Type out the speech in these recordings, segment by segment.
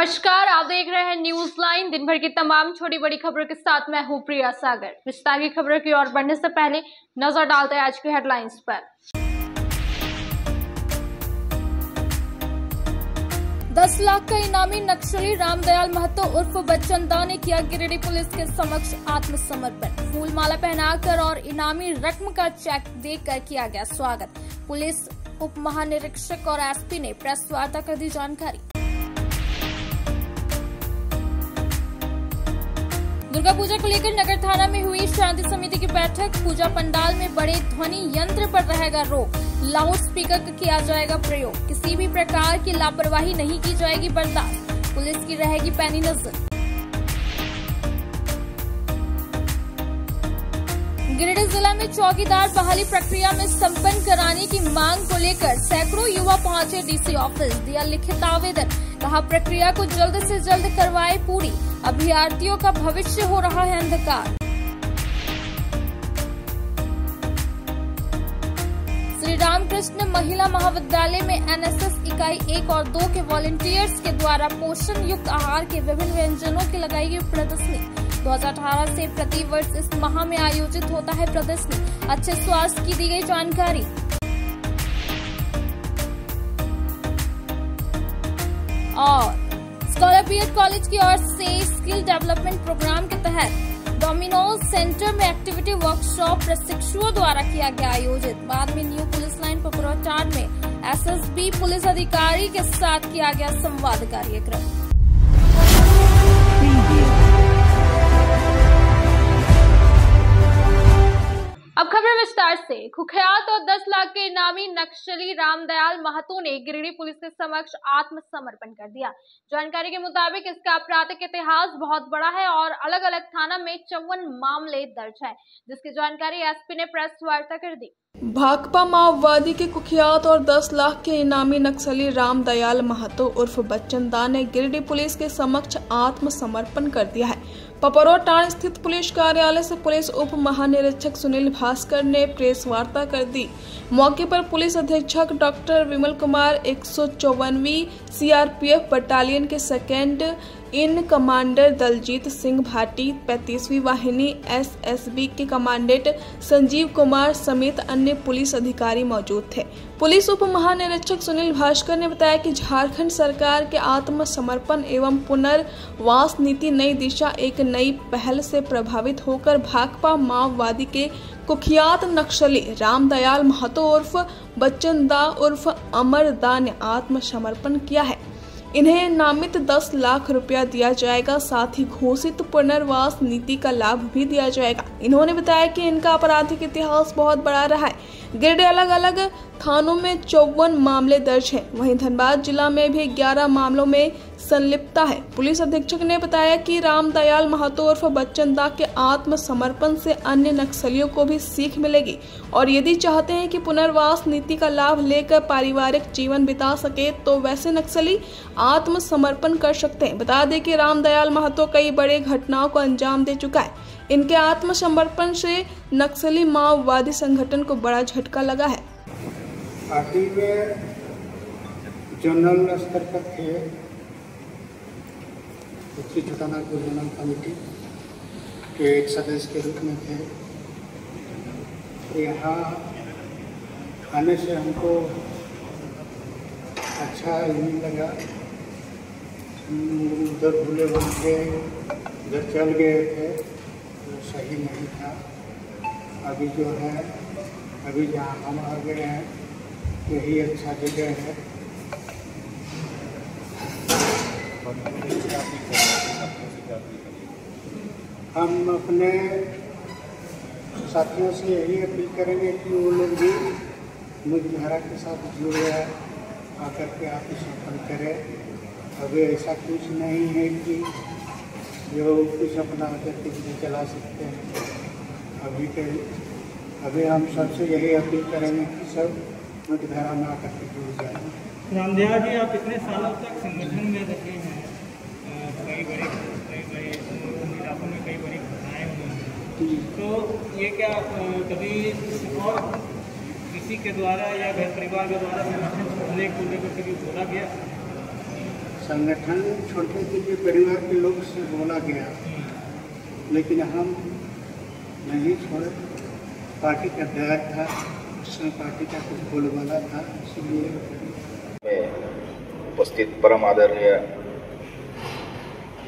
नमस्कार, आप देख रहे हैं न्यूज लाइन। दिन भर की तमाम छोटी बड़ी खबरों के साथ मैं हूं प्रिया सागर। विस्तार की खबरों की ओर बढ़ने से पहले नजर डालते हैं आज की हेडलाइंस पर। 10 लाख का इनामी नक्सली रामदयाल महतो उर्फ बच्चन दा ने किया गिरिडीह पुलिस के समक्ष आत्मसमर्पण। फूल माला पहनाकर और इनामी रकम का चेक देकर किया गया स्वागत। पुलिस उप महानिरीक्षक और एसपी ने प्रेस वार्ता कर दी जानकारी। दुर्गा पूजा को लेकर नगर थाना में हुई शांति समिति की बैठक। पूजा पंडाल में बड़े ध्वनि यंत्र पर रहेगा रोक। लाउड स्पीकर का किया जाएगा प्रयोग। किसी भी प्रकार की लापरवाही नहीं की जाएगी बर्दाश्त। पुलिस की रहेगी पैनी नजर। गिरिडीह जिला में चौकीदार बहाली प्रक्रिया में संपन्न कराने की मांग को लेकर सैकड़ों युवा पहुंचे डीसी ऑफिस। दिया लिखित आवेदन, कहा प्रक्रिया को जल्द से जल्द करवाए पूरी। अभ्यर्थियों का भविष्य हो रहा है अंधकार। श्री रामकृष्ण महिला महाविद्यालय में एनएसएस इकाई 1 और 2 के वॉलंटियर्स के द्वारा पोषण युक्त आहार के विभिन्न व्यंजनों की लगाई गई प्रदर्शनी। 2018 से प्रति वर्ष इस माह में आयोजित होता है प्रदर्शनी। अच्छे स्वास्थ्य की दी गई जानकारी। और स्कॉलर बीएड कॉलेज की ओर से स्किल डेवलपमेंट प्रोग्राम के तहत डोमिनोज सेंटर में एक्टिविटी वर्कशॉप प्रशिक्षुओं द्वारा किया गया आयोजित। बाद में न्यू पुलिस लाइन पकड़ौटार में एसएसबी पुलिस अधिकारी के साथ किया गया संवाद कार्यक्रम। अब खबर विस्तार से। कुख्यात और 10 लाख के इनामी नक्सली रामदयाल महतो ने गिरिडीह पुलिस के समक्ष आत्मसमर्पण कर दिया। जानकारी के मुताबिक इसका आपराधिक इतिहास बहुत बड़ा है और अलग अलग थाना में 54 मामले दर्ज है, जिसकी जानकारी एसपी ने प्रेस वार्ता कर दी। भाकपा माओवादी के कुख्यात और 10 लाख के इनामी नक्सली रामदयाल महतो उर्फ बच्चन दा ने गिरिडीह पुलिस के समक्ष आत्मसमर्पण कर दिया है। पपरोटाण स्थित पुलिस कार्यालय से पुलिस उप महानिरीक्षक सुनील भास्कर ने प्रेस वार्ता कर दी। मौके पर पुलिस अधीक्षक डॉक्टर विमल कुमार, 154वीं सीआरपीएफ बटालियन के second in commander Daljeet Singh Bhati, 35वीं वाहिनी एसएसबी के कमांडेंट संजीव कुमार समेत अन्य पुलिस अधिकारी मौजूद थे। पुलिस उप महानिरीक्षक सुनील भास्कर ने बताया कि झारखंड सरकार के आत्मसमर्पण एवं पुनर्वास नीति नई दिशा एक नई पहल से प्रभावित होकर भाकपा माओवादी के कुख्यात नक्सली रामदयाल महतो उर्फ बच्चन दा उर्फ अमर दा ने आत्मसमर्पण किया है। इन्हें नामित 10 लाख रुपया दिया जाएगा, साथ ही घोषित पुनर्वास नीति का लाभ भी दिया जाएगा। इन्होंने बताया कि इनका आपराधिक इतिहास बहुत बड़ा रहा है। गिरिडीह अलग अलग थानों में 54 मामले दर्ज हैं। वहीं धनबाद जिला में भी 11 मामलों में संलिप्तता है। पुलिस अधीक्षक ने बताया कि रामदयाल महतो उर्फ बच्चन दा के आत्मसमर्पण से अन्य नक्सलियों को भी सीख मिलेगी और यदि चाहते हैं कि पुनर्वास नीति का लाभ लेकर पारिवारिक जीवन बिता सके तो वैसे नक्सली आत्मसमर्पण कर सकते हैं। बता दें कि रामदयाल महतो कई बड़े घटनाओं को अंजाम दे चुका है। इनके आत्मसमर्पण से नक्सली माओवादी संगठन को बड़ा झटका लगा है। पार्टी में जनरल स्तर पर थे, छोटानागपुर जनरल कमेटी के एक सदस्य के रूप में थे। यहाँ आने से हमको अच्छा नहीं लगा। उधर भूले बन के उधर चल गए थे, तो सही नहीं था। अभी जो है, अभी जहाँ हम आ गए हैं यही अच्छा जगह है। हम अपने साथियों से यही अपील करेंगे कि वो लोग भी मुख्यधारा के साथ जुड़े आकर के आत्मसमर्पण करें। अभी ऐसा कुछ नहीं है कि जो कुछ अपना गतिविधि चला सकते हैं। अभी हम सबसे यही अपील करेंगे कि सब मुख्यधारा में आकर के जुड़ जाए। रामदयाल जी, आप कितने सालों तक संगठन में रहे हैं? कई बड़े इलाकों में कई बड़ी घटनाएँ हुई हैं, तो ये क्या कभी और किसी के द्वारा या घर परिवार के द्वारा संगठन छोड़ने को लेकर कभी बोला गया? संगठन छोड़ने के लिए परिवार के लोग से बोला गया, लेकिन हम नहीं छोड़े। पार्टी का दया था, उसमें पार्टी का कुछ बोलबाला था, इसलिए उपस्थित परम आदरणीय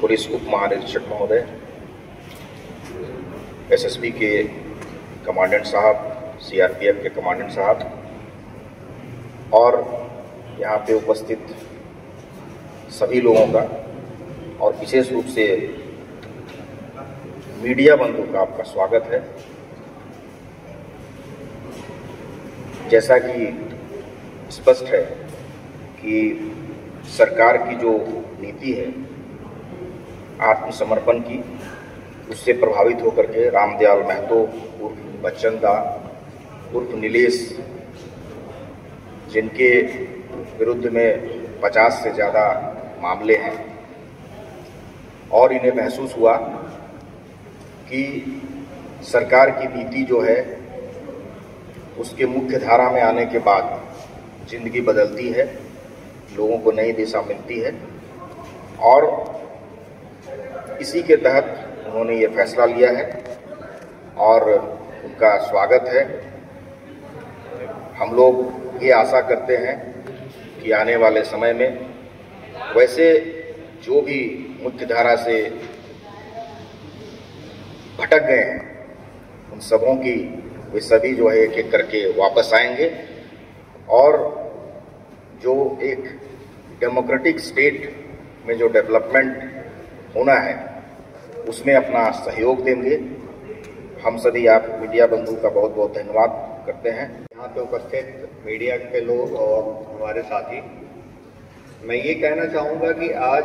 पुलिस उप महानिरीक्षक महोदय, एसएसबी के कमांडेंट साहब, सीआरपीएफ के कमांडेंट साहब और यहाँ पे उपस्थित सभी लोगों का और विशेष रूप से मीडिया बंधु का आपका स्वागत है। जैसा कि स्पष्ट है कि सरकार की जो नीति है आत्मसमर्पण की, उससे प्रभावित होकर के रामदयाल महतो उर्फ बच्चन दा उर्फ नीलेश, जिनके विरुद्ध में 50 से ज़्यादा मामले हैं, और इन्हें महसूस हुआ कि सरकार की नीति जो है उसके मुख्य धारा में आने के बाद जिंदगी बदलती है, लोगों को नई दिशा मिलती है, और इसी के तहत उन्होंने ये फैसला लिया है और उनका स्वागत है। हम लोग ये आशा करते हैं कि आने वाले समय में वैसे जो भी मुख्य धारा से भटक गए हैं, उन सबों की वे सभी जो है एक एक करके वापस आएंगे और जो एक डेमोक्रेटिक स्टेट में जो डेवलपमेंट होना है उसमें अपना सहयोग देंगे। हम सभी आप मीडिया बंधु का बहुत बहुत धन्यवाद करते हैं। यहाँ पे उपस्थित मीडिया के लोग और हमारे साथी, मैं ये कहना चाहूँगा कि आज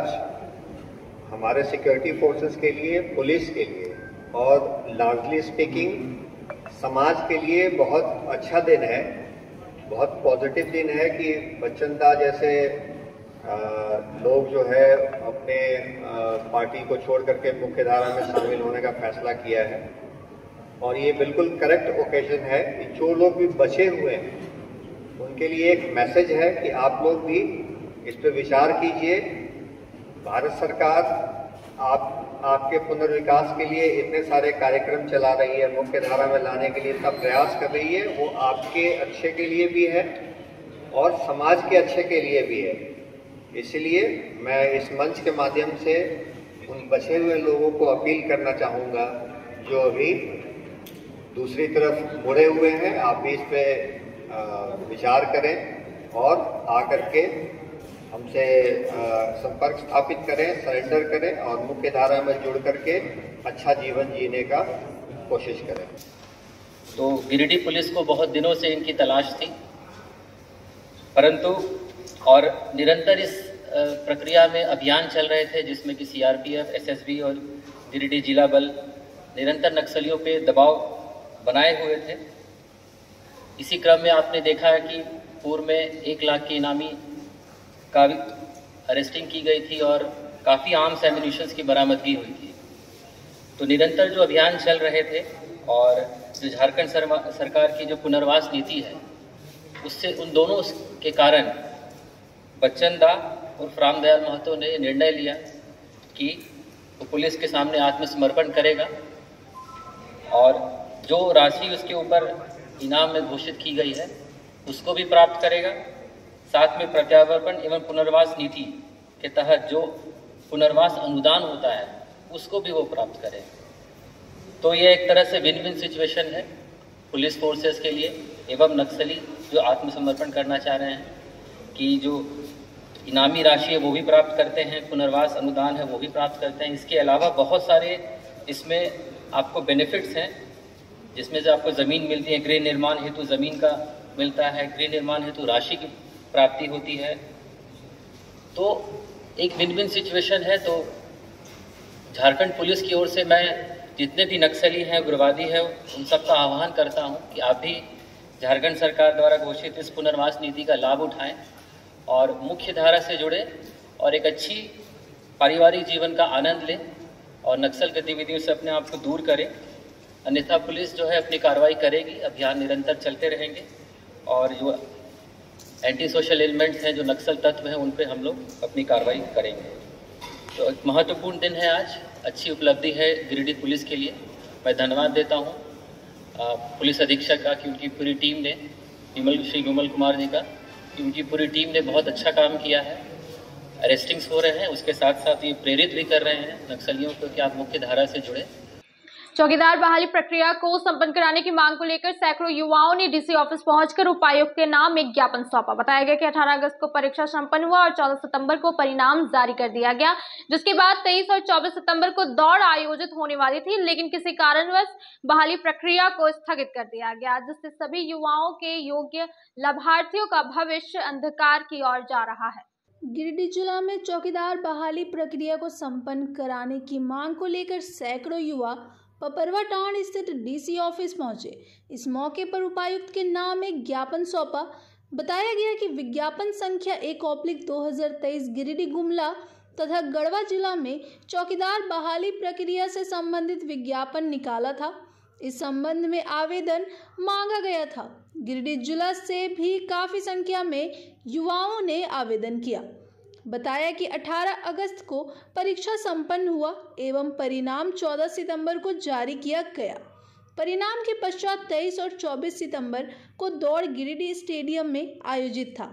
हमारे सिक्योरिटी फोर्सेस के लिए, पुलिस के लिए और लार्जली स्पीकिंग समाज के लिए बहुत अच्छा दिन है, बहुत पॉजिटिव दिन है कि बच्चन दा जैसे लोग जो है अपने पार्टी को छोड़ करके मुख्य धारा में शामिल होने का फैसला किया है। और ये बिल्कुल करेक्ट ओकेजन है कि जो लोग भी बचे हुए हैं उनके लिए एक मैसेज है कि आप लोग भी इस पर विचार कीजिए। भारत सरकार आपके पुनर्विकास के लिए इतने सारे कार्यक्रम चला रही है, मुख्य धारा में लाने के लिए सब प्रयास कर रही है, वो आपके अच्छे के लिए भी है और समाज के अच्छे के लिए भी है। इसलिए मैं इस मंच के माध्यम से उन बचे हुए लोगों को अपील करना चाहूँगा जो अभी दूसरी तरफ मुड़े हुए हैं, आप भी इस पे विचार करें और आकर के हमसे संपर्क स्थापित करें, सरेंडर करें और मुख्य धारा में जुड़ करके अच्छा जीवन जीने का कोशिश करें। तो गिरिडीह पुलिस को बहुत दिनों से इनकी तलाश थी, परंतु और निरंतर इस प्रक्रिया में अभियान चल रहे थे जिसमें कि सीआरपीएफ, एसएसबी और गिरिडीह जिला बल निरंतर नक्सलियों पे दबाव बनाए हुए थे। इसी क्रम में आपने देखा है कि पूर्व में 1 लाख के इनामी का भी अरेस्टिंग की गई थी और काफ़ी आर्म्स एम्युनिशंस की बरामदगी हुई थी। तो निरंतर जो अभियान चल रहे थे और जो झारखंड सरकार की जो पुनर्वास नीति है उससे उन दोनों के कारण बच्चन दा और रामदयाल महतो ने निर्णय लिया कि वो पुलिस के सामने आत्मसमर्पण करेगा और जो राशि उसके ऊपर इनाम में घोषित की गई है उसको भी प्राप्त करेगा, साथ में प्रत्यावर्तन एवं पुनर्वास नीति के तहत जो पुनर्वास अनुदान होता है उसको भी वो प्राप्त करेगा। तो ये एक तरह से विन विन सिचुएशन है पुलिस फोर्सेस के लिए एवं नक्सली जो आत्मसमर्पण करना चाह रहे हैं कि जो इनामी राशि है वो भी प्राप्त करते हैं, पुनर्वास अनुदान है वो भी प्राप्त करते हैं। इसके अलावा बहुत सारे इसमें आपको बेनिफिट्स हैं जिसमें से आपको ज़मीन मिलती है, गृह निर्माण हेतु ज़मीन का मिलता है, गृह निर्माण हेतु राशि की प्राप्ति होती है। तो एक विन विन सिचुएशन है। तो झारखंड पुलिस की ओर से मैं जितने भी नक्सली हैं, उग्रवादी हैं, उन सबका आह्वान करता हूं कि आप भी झारखंड सरकार द्वारा घोषित इस पुनर्वास नीति का लाभ उठाएं और मुख्य धारा से जुड़े और एक अच्छी पारिवारिक जीवन का आनंद लें और नक्सल गतिविधियों से अपने आप को दूर करें। अन्यथा पुलिस जो है अपनी कार्रवाई करेगी, अभियान निरंतर चलते रहेंगे और जो एंटी सोशल एलिमेंट्स हैं, जो नक्सल तत्व हैं, उन पे हम लोग अपनी कार्रवाई करेंगे। तो एक महत्वपूर्ण दिन है आज, अच्छी उपलब्धि है गिरिडीह पुलिस के लिए। मैं धन्यवाद देता हूँ पुलिस अधीक्षक का कि उनकी पूरी टीम ने, श्री विमल कुमार जी का, कि उनकी पूरी टीम ने बहुत अच्छा काम किया है। अरेस्टिंग्स हो रहे हैं, उसके साथ साथ ये प्रेरित भी कर रहे हैं नक्सलियों को कि आप मुख्य धारा से जुड़े। चौकीदार बहाली प्रक्रिया को संपन्न कराने की मांग को लेकर सैकड़ों युवाओं ने डीसी ऑफिस पहुंचकर उपायुक्त के नाम एक ज्ञापन सौंपा। बताया गया कि 18 अगस्त को परीक्षा संपन्न हुआ और 14 सितंबर को परिणाम जारी कर दिया गया, जिसके बाद 23 और 24 सितंबर को दौड़ आयोजित होने वाली थी, लेकिन किसी कारणवश बहाली प्रक्रिया को स्थगित कर दिया गया, जिससे सभी युवाओं के योग्य लाभार्थियों का भविष्य अंधकार की ओर जा रहा है। गिरिडीह जिला में चौकीदार बहाली प्रक्रिया को संपन्न कराने की मांग को लेकर सैकड़ों युवा पपरवा टांड स्थित डीसी ऑफिस पहुंचे। इस मौके पर उपायुक्त के नाम एक ज्ञापन सौंपा। बताया गया कि विज्ञापन संख्या 1/2023 गिरिडीह गुमला तथा गढ़वा जिला में चौकीदार बहाली प्रक्रिया से संबंधित विज्ञापन निकाला था। इस संबंध में आवेदन मांगा गया था। गिरिडीह जिला से भी काफी संख्या में युवाओं ने आवेदन किया। बताया कि 18 अगस्त को परीक्षा संपन्न हुआ एवं परिणाम 14 सितंबर को जारी किया गया। परिणाम के पश्चात 23 और 24 सितंबर को दौड़ गिरिडीह स्टेडियम में आयोजित था,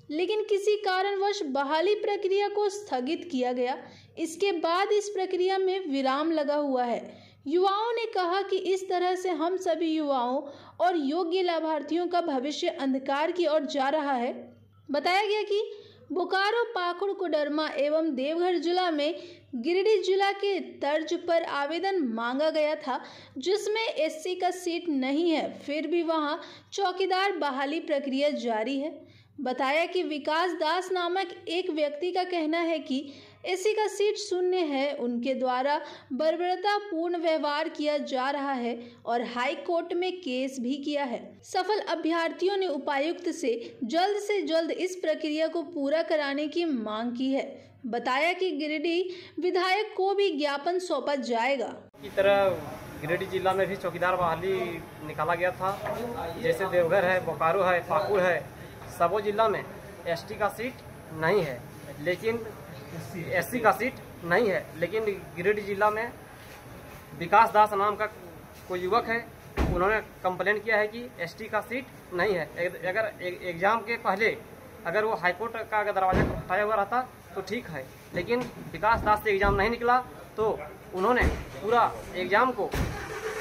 लेकिन किसी कारणवश बहाली प्रक्रिया को स्थगित किया गया। इसके बाद इस प्रक्रिया में विराम लगा हुआ है। युवाओं ने कहा कि इस तरह से हम सभी युवाओं और योग्य लाभार्थियों का भविष्य अंधकार की ओर जा रहा है। बताया गया कि बोकारो, पाकुड़, कोडरमा एवं देवघर जिला में गिरिडीह जिला के तर्ज पर आवेदन मांगा गया था, जिसमें एससी का सीट नहीं है, फिर भी वहां चौकीदार बहाली प्रक्रिया जारी है। बताया कि विकास दास नामक एक व्यक्ति का कहना है कि एससी का सीट शून्य है, उनके द्वारा बर्बरतापूर्ण व्यवहार किया जा रहा है और हाई कोर्ट में केस भी किया है। सफल अभ्यर्थियों ने उपायुक्त से जल्द इस प्रक्रिया को पूरा कराने की मांग की है। बताया कि गिरिडीह विधायक को भी ज्ञापन सौंपा जाएगा। इस तरह गिरिडीह जिला में भी चौकीदार बहाली निकाला गया था, जैसे देवघर है, बोकारो है, पाकुड़ है, सबो जिला में एसटी का सीट नहीं है, लेकिन एससी का सीट नहीं है, लेकिन गिरिडीह जिला में विकास दास नाम का कोई युवक है, उन्होंने कंप्लेन किया है कि एसटी का सीट नहीं है। अगर एग्जाम के पहले अगर वो हाईकोर्ट का अगर दरवाजा उठाया हुआ रहता तो ठीक है, लेकिन विकास दास से एग्जाम नहीं निकला तो उन्होंने पूरा एग्जाम को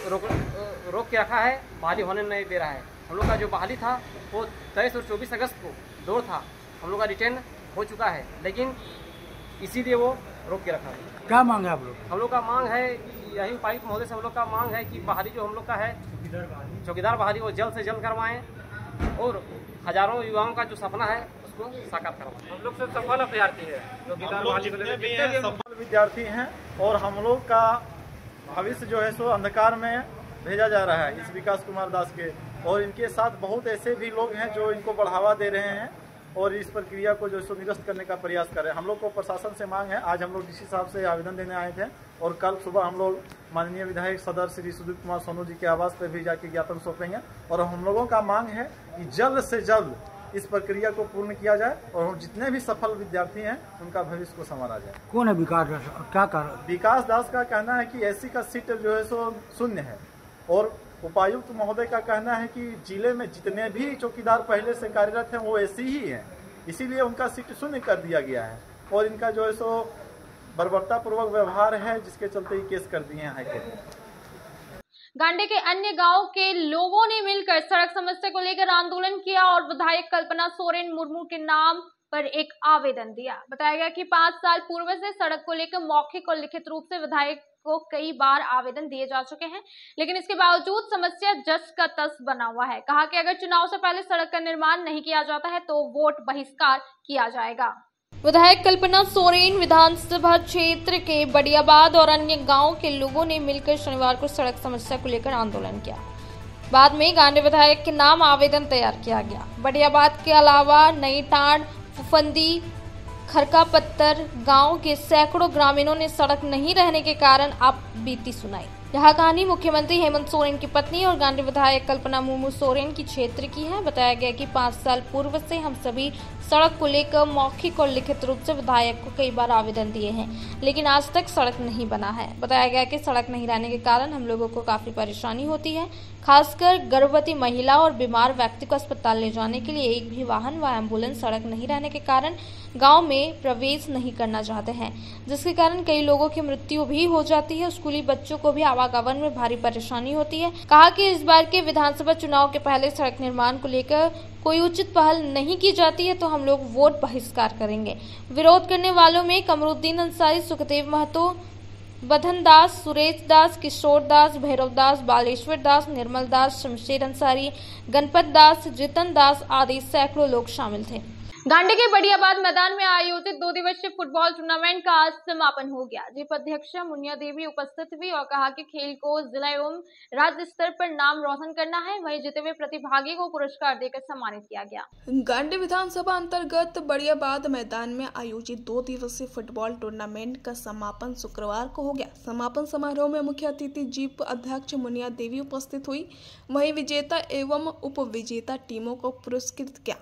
रोक के रखा है, बहाली होने नहीं दे रहा है। हम लोग का जो बहाली था वो 23 और 24 अगस्त को दौड़ था, हम लोग का रिटर्न हो चुका है, लेकिन इसीलिए वो रोक के रखा है। क्या मांग है आप लोग? हम लोग का मांग है, यही उपायुक्त महोदय से हम लोग का मांग है कि बहाली जो हम लोग का है चौकीदार बहाली वो जल्द से जल्द करवाएं और हजारों युवाओं का जो सपना है उसको साकार करवाएं। हम लोग से सफल अभ्यर्थी है चौकीदार बहाली को, सफल विद्यार्थी हैं और हम लोग का भविष्य जो है सो अंधकार में भेजा जा रहा है इस विकास कुमार दास के, और इनके साथ बहुत ऐसे भी लोग हैं जो इनको बढ़ावा दे रहे हैं और इस प्रक्रिया को जो सो निरस्त करने का प्रयास कर रहे हैं। हम लोग को प्रशासन से मांग है, आज हम लोग डीसी साहब से आवेदन देने आए थे और कल सुबह हम लोग माननीय विधायक सदर श्री सुदीप कुमार सोनू जी के आवास पर भी जाके ज्ञापन सौंपेंगे और हम लोगों का मांग है कि जल्द से जल्द इस प्रक्रिया को पूर्ण किया जाए और जितने भी सफल विद्यार्थी हैं उनका भविष्य को संवारा जाए। कौन है विकास दास? क्या कारण? विकास दास का कहना है कि एससी का सीट जो है सो शून्य है और उपायुक्त महोदय का कहना है कि जिले में जितने भी चौकीदार पहले से कार्यरत हैं वो एससी ही हैं, इसीलिए उनका सीट शून्य कर दिया गया है और इनका जो है सो बर्बरतापूर्वक व्यवहार है, जिसके चलते ही केस कर दिए हैं हाईकोर्ट में। गांडे के अन्य गांवों के लोगों ने मिलकर सड़क समस्या को लेकर आंदोलन किया और विधायक कल्पना सोरेन मुर्मू के नाम पर एक आवेदन दिया। बताया गया कि 5 साल पूर्व से सड़क को लेकर मौखिक और लिखित रूप से विधायक को कई बार आवेदन दिए जा चुके हैं, लेकिन इसके बावजूद समस्या जस का तस बना हुआ है। कहा कि अगर चुनाव से पहले सड़क का निर्माण नहीं किया जाता है तो वोट बहिष्कार किया जाएगा। विधायक कल्पना सोरेन विधानसभा क्षेत्र के बड़ियाबाद और अन्य गांवों के लोगों ने मिलकर शनिवार को सड़क समस्या को लेकर आंदोलन किया। बाद में गांडे विधायक के नाम आवेदन तैयार किया गया। बड़ियाबाद के अलावा नई टांड, फुफंदी, खरका पत्थर गांव के सैकड़ों ग्रामीणों ने सड़क नहीं रहने के कारण आप बीती सुनाई। यह कहानी मुख्यमंत्री हेमंत सोरेन की पत्नी और गांधी विधायक कल्पना मुर्मू सोरेन की क्षेत्र की है। बताया गया कि 5 साल पूर्व से हम सभी सड़क को लेकर मौखिक और लिखित रूप से विधायक को कई बार आवेदन दिए हैं, लेकिन आज तक सड़क नहीं बना है। बताया गया कि सड़क नहीं रहने के कारण हम लोगों को काफी परेशानी होती है, खासकर गर्भवती महिला और बीमार व्यक्ति को अस्पताल ले जाने के लिए एक भी वाहन व एम्बुलेंस सड़क नहीं रहने के कारण गांव में प्रवेश नहीं करना चाहते हैं, जिसके कारण कई लोगों की मृत्यु भी हो जाती है। स्कूली बच्चों को भी आवागमन में भारी परेशानी होती है। कहा कि इस बार के विधानसभा चुनाव के पहले सड़क निर्माण को लेकर कोई उचित पहल नहीं की जाती है तो हम लोग वोट बहिष्कार करेंगे। विरोध करने वालों में कमरुद्दीन अंसारी, सुखदेव महतो, बधन दास, सुरेश दास, किशोर दास, भैरव दास, बालेश्वर दास, निर्मल दास, शमशेर अंसारी, गणपत दास, जितन दास आदि सैकड़ों लोग शामिल थे। गांधी के बड़ियाबाद मैदान में आयोजित 2 दिवसीय फुटबॉल टूर्नामेंट का आज समापन हो गया। जिप अध्यक्ष मुनिया देवी उपस्थित हुई और कहा कि खेल को जिला एवं राज्य स्तर पर नाम रोशन करना है। वहीं जीते हुए प्रतिभागी को पुरस्कार देकर सम्मानित किया गया। गांधी विधानसभा अंतर्गत बड़ियाबाद मैदान में आयोजित 2 दिवसीय फुटबॉल टूर्नामेंट का समापन शुक्रवार को हो गया। समापन समारोह में मुख्य अतिथि जीप अध्यक्ष मुनिया देवी उपस्थित हुई। वहीं विजेता एवं उप विजेता टीमों को पुरस्कृत किया।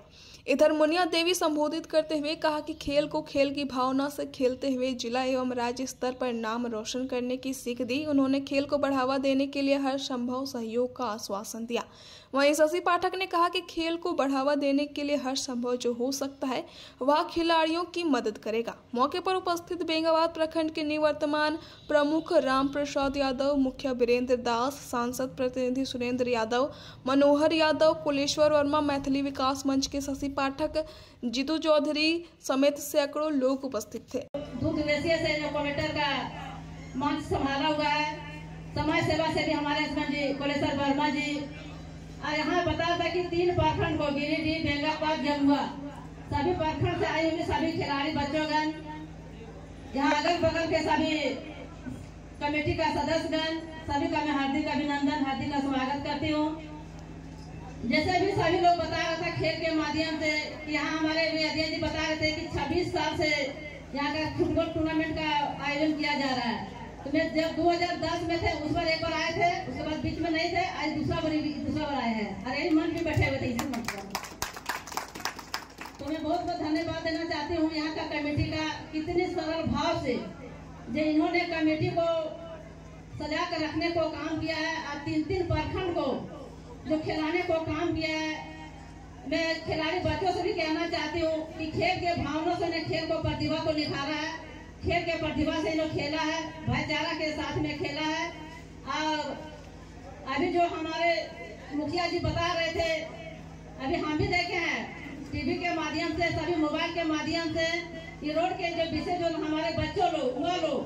इधर मुनिया देवी संबोधित करते हुए कहा कि खेल को खेल की भावना से खेलते हुए जिला एवं राज्य स्तर पर नाम रोशन करने की सीख दी। उन्होंने खेल को बढ़ावा देने के लिए हर संभव सहयोग का आश्वासन दिया। वहीं शशि पाठक ने कहा कि खेल को बढ़ावा देने के लिए हर संभव जो हो सकता है वह खिलाड़ियों की मदद करेगा। मौके पर उपस्थित बेंगाबाद प्रखंड के निवर्तमान प्रमुख राम प्रसाद यादव, मुखिया वीरेंद्र दास, सांसद प्रतिनिधि सुरेंद्र यादव, मनोहर यादव, कुलेश्वर वर्मा, मैथिली विकास मंच के शशि पाठक, जीतू चौधरी समेत सैकड़ों लोग उपस्थित थे। 2 दिवसीय से जो कमेटर का मंच संभाला हुआ है, समाज सेवा से भी हमारे हस्बैंड जी कुलेश्वर वर्मा जी, और यहाँ बता था कि 3 प्रखंड को गिरिडीह, बेंगाबाद, जमुआ, सभी प्रखंड से आए हुए सभी खिलाड़ी बच्चोंगण, यहाँ अगल बगल के सभी कमेटी का सदस्यगण, सभी का मैं हार्दिक अभिनंदन, हार्दिक स्वागत करती हूँ। जैसे भी सभी लोग बता रहे थे खेल के माध्यम से, यहाँ हमारे अध्यक्ष जी बता रहे थे कि 26 साल से यहाँ का फुटबॉल टूर्नामेंट का आयोजन किया जा रहा है। तो मैं जब 2010 में थे उस बार एक बार आए थे, उसके बाद बीच में नहीं थे, आज दूसरा बार आए हैं और यही मन भी बैठे हुए थे इसी मंच पर। तो मैं बहुत बहुत धन्यवाद देना चाहती हूँ यहाँ का कमेटी का, कितने सरल भाव से जो इन्होंने कमेटी को सजा कर रखने को काम किया है और 3 प्रखंड को जो खिलाने को काम किया है। मैं खिलाड़ी बच्चों से भी कहना चाहती हूँ कि खेल के भावना से ने खेल को प्रतिभा को निखारा है, खेल के प्रतिभा से लोग खेला है, भाईचारा के साथ में खेला है। और अभी जो हमारे मुखिया जी बता रहे थे, अभी हम भी देखे हैं टीवी के माध्यम से, सभी मोबाइल के माध्यम से, ये रोड के जो विषय जो हमारे बच्चों लोग हुआ लोग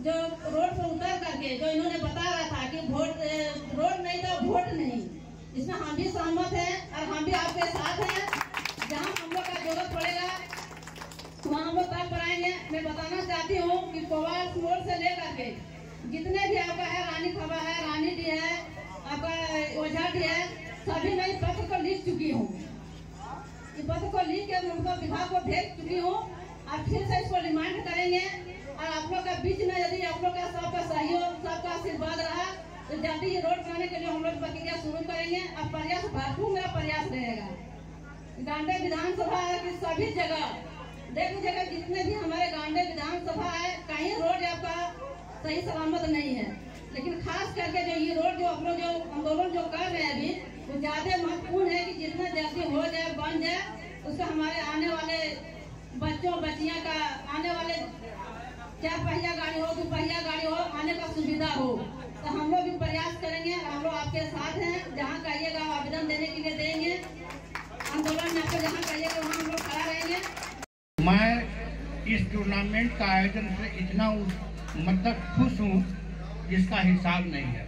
जो रोड पर उतर करके जो इन्होंने बता रहा था कि रोड नहीं तो वोट नहीं, इसमें हम भी सहमत हैं और हम भी आपके साथ हैं। जहाँ हम लोग का जरूरत पड़ेगा वहाँ हम लोग तब पर आएंगे। मैं बताना चाहती हूँ कि कोवास मोड़ से लेकर के जितने भी आपका है, रानी खबा है, रानी डी है, आपका ओझा डी है, सभी मैं इस पत्र को लिख चुकी हूँ। इस पत्र को लिख के उनको विभाग को भेज चुकी हूँ और फिर से इसको रिमाइंड करेंगे। और आप लोग का बीच में यदि आप लोग का सबका सहयोग, सबका आशीर्वाद रहा तो जल्दी ये रोड बनाने के लिए हम लोग प्रक्रिया शुरू करेंगे और प्रयास भरपूर मेरा प्रयास रहेगा। गांधी विधानसभा है कि सभी जगह देख लीजिएगा, जितने भी हमारे गांधी विधानसभा है कहीं रोड आपका सही सलामत नहीं है, लेकिन खास करके जो ये रोड जो आप लोग जो आंदोलन जो कर रहे हैं अभी वो ज्यादा महत्वपूर्ण है कि जितना जल्दी हो जाए, बन जाए, उसका हमारे आने वाले बच्चों बच्चियां का आने वाले 4 पहिया गाड़ी हो, 2 पहिया गाड़ी हो, आने का सुविधा हो। तो हम लोग भी प्रयास करेंगे, हम लोग आपके साथ हैं। जहाँ कहिएगा आवेदन देने के लिए देंगे, आंदोलन में आपको जहाँ कहिएगा वहाँ हम लोग खड़ा रहेंगे। मैं इस टूर्नामेंट का आयोजन से इतना मतलब खुश हूँ जिसका हिसाब नहीं है।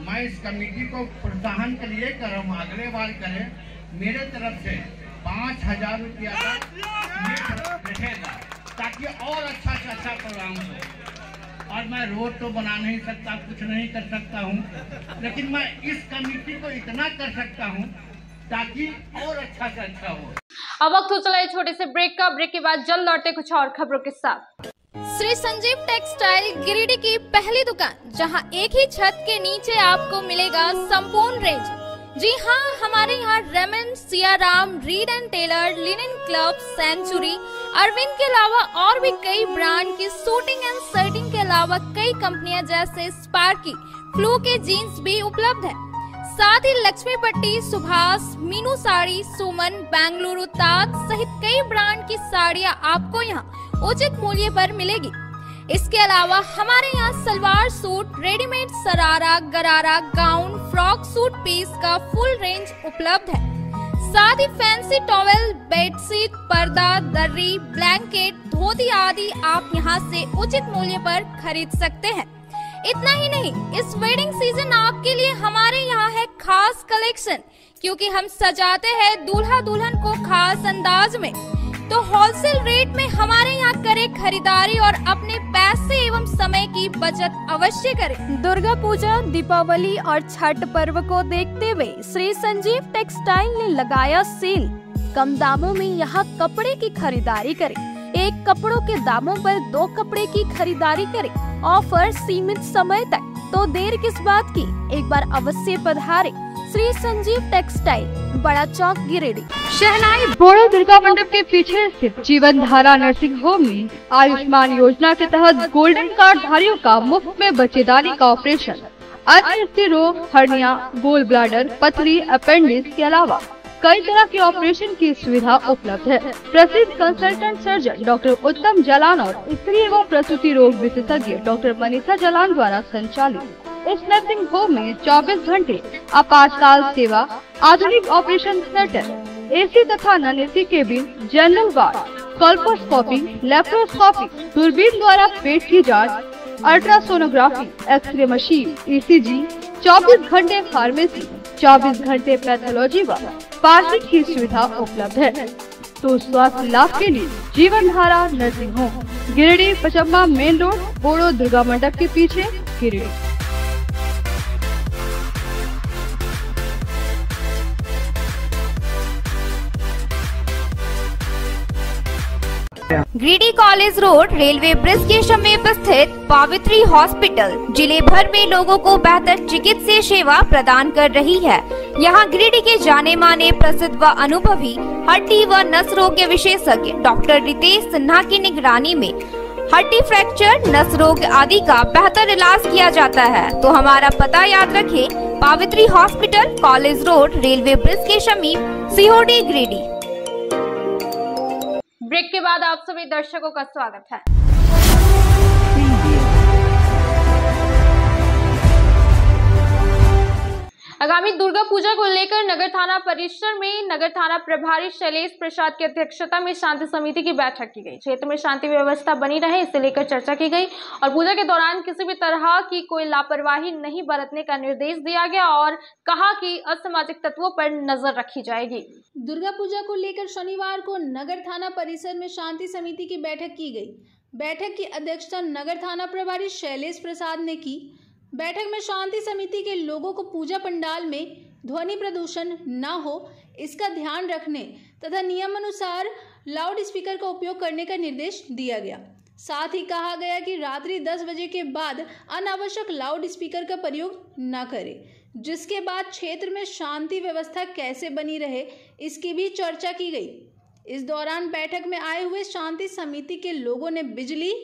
मैं इस कमेटी को प्रोत्साहन के लिए कर रहा हूँ, अगले बार करें। मेरे तरफ से 5000 रुपया का रहेगा ताकि और अच्छा से अच्छा प्रोग्राम हो। और मैं रोड तो बना नहीं सकता, कुछ नहीं कर सकता हूँ, लेकिन मैं इस कमेटी को इतना कर सकता हूँ ताकि और अच्छा से अच्छा हो। अब वक्त हो चला है छोटे से ब्रेक का। ब्रेक के बाद जल्द लौटे कुछ और खबरों के साथ। श्री संजीव टेक्सटाइल गिरिडीह की पहली दुकान, जहां एक ही छत के नीचे आपको मिलेगा संपूर्ण रेंज। जी हाँ, हमारे यहाँ Raymond, Siyaram, Reid and Taylor, Linen Club, Century, Arvind के अलावा और भी कई ब्रांड की सूटिंग एंड शर्टिंग के अलावा कई कंपनियां जैसे स्पार्की, फ्लू के जीन्स भी उपलब्ध है। साथ ही लक्ष्मी पट्टी, सुभाष, मीनू साड़ी, सुमन, बेंगलुरु ताज सहित कई ब्रांड की साड़ियां आपको यहाँ उचित मूल्य पर मिलेगी। इसके अलावा हमारे यहाँ सलवार सूट, रेडीमेड सरारा, गरारा, गाउन, फ्रॉक सूट पीस का फुल रेंज उपलब्ध है। साथ ही फैंसी टॉवेल, बेडशीट, पर्दा, दर्री, ब्लैंकेट, धोती आदि आप यहाँ से उचित मूल्य पर खरीद सकते हैं। इतना ही नहीं, इस वेडिंग सीजन आपके लिए हमारे यहाँ है खास कलेक्शन, क्योंकि हम सजाते हैं दूल्हा दुल्हन को खास अंदाज में। तो होलसेल रेट में हमारे यहाँ करें खरीदारी और अपने पैसे एवं समय की बचत अवश्य करें। दुर्गा पूजा, दीपावली और छठ पर्व को देखते हुए श्री संजीव टेक्सटाइल ने लगाया सेल। कम दामों में यहाँ कपड़े की खरीदारी करें। एक कपड़ों के दामों पर 2 कपड़े की खरीदारी करें। ऑफर सीमित समय तक, तो देर किस बात की, एक बार अवश्य पधारें। श्री संजीव टेक्सटाइल, बड़ा चौक, गिरिडीह। शहनाई बोड़ो दुर्गा मंडप के पीछे स्थित जीवन धारा नर्सिंग होम में आयुष्मान योजना के तहत गोल्डन कार्ड धारियों का मुफ्त में बच्चेदानी का ऑपरेशन, अन्य स्त्री रोग, हर्निया, गोल ब्लाडर, पथरी, अपेंडिक्स के अलावा कई तरह के ऑपरेशन की सुविधा उपलब्ध है। प्रसिद्ध कंसल्टेंट सर्जन डॉक्टर उत्तम जलान और स्त्री एवं प्रसूति रोग विशेषज्ञ डॉक्टर मनीषा जलान द्वारा संचालित इस नर्सिंग होम में 24 घंटे आपातकाल सेवा, आधुनिक ऑपरेशन थिएटर, एसी तथा non AC cabin, general ward, colposcopy, laparoscopy, दूरबीन द्वारा पेट की जांच, अल्ट्रासोनोग्राफी, एक्सरे मशीन, ईसीजी, 24 घंटे फार्मेसी, 24 घंटे पैथोलॉजी व पार्किंग की सुविधा उपलब्ध है। तो स्वास्थ्य लाभ के लिए Jeevan Dhara nursing home, Giridih, Pachamba main road, Bodo Durga मंडप के पीछे, Giridih. Giridih college road railway bridge के समीप स्थित पावित्री हॉस्पिटल जिले भर में लोगों को बेहतर चिकित्सीय सेवा प्रदान कर रही है। यहाँ गिरिडीह के जाने माने, प्रसिद्ध व अनुभवी हड्डी व नस रोग के विशेषज्ञ डॉक्टर रितेश सिन्हा की निगरानी में हड्डी फ्रैक्चर, नस रोग आदि का बेहतर इलाज किया जाता है। तो हमारा पता याद रखें, Pavitri hospital, college road, railway bridge के समीप, सीओडी, गिरिडीह। ब्रेक के बाद आप सभी दर्शकों का स्वागत है। आगामी दुर्गा पूजा को लेकर नगर थाना परिसर में नगर थाना प्रभारी शैलेश प्रसाद की अध्यक्षता में शांति समिति की बैठक की गई। क्षेत्र में शांति व्यवस्था बनी रहे, इसे लेकर चर्चा की गई और पूजा के दौरान किसी भी तरह की कोई लापरवाही नहीं बरतने का निर्देश दिया गया और कहा कि असामाजिक तत्वों पर नजर रखी जाएगी। दुर्गा पूजा को लेकर शनिवार को नगर थाना परिसर में शांति समिति की बैठक की गई। बैठक की अध्यक्षता नगर थाना प्रभारी शैलेश प्रसाद ने की। बैठक में शांति समिति के लोगों को पूजा पंडाल में ध्वनि प्रदूषण न हो, इसका ध्यान रखने तथा नियमानुसार लाउड स्पीकर का उपयोग करने का निर्देश दिया गया। साथ ही कहा गया कि रात्रि 10 बजे के बाद अनावश्यक लाउड स्पीकर का प्रयोग न करें, जिसके बाद क्षेत्र में शांति व्यवस्था कैसे बनी रहे, इसकी भी चर्चा की गई। इस दौरान बैठक में आए हुए शांति समिति के लोगों ने बिजली,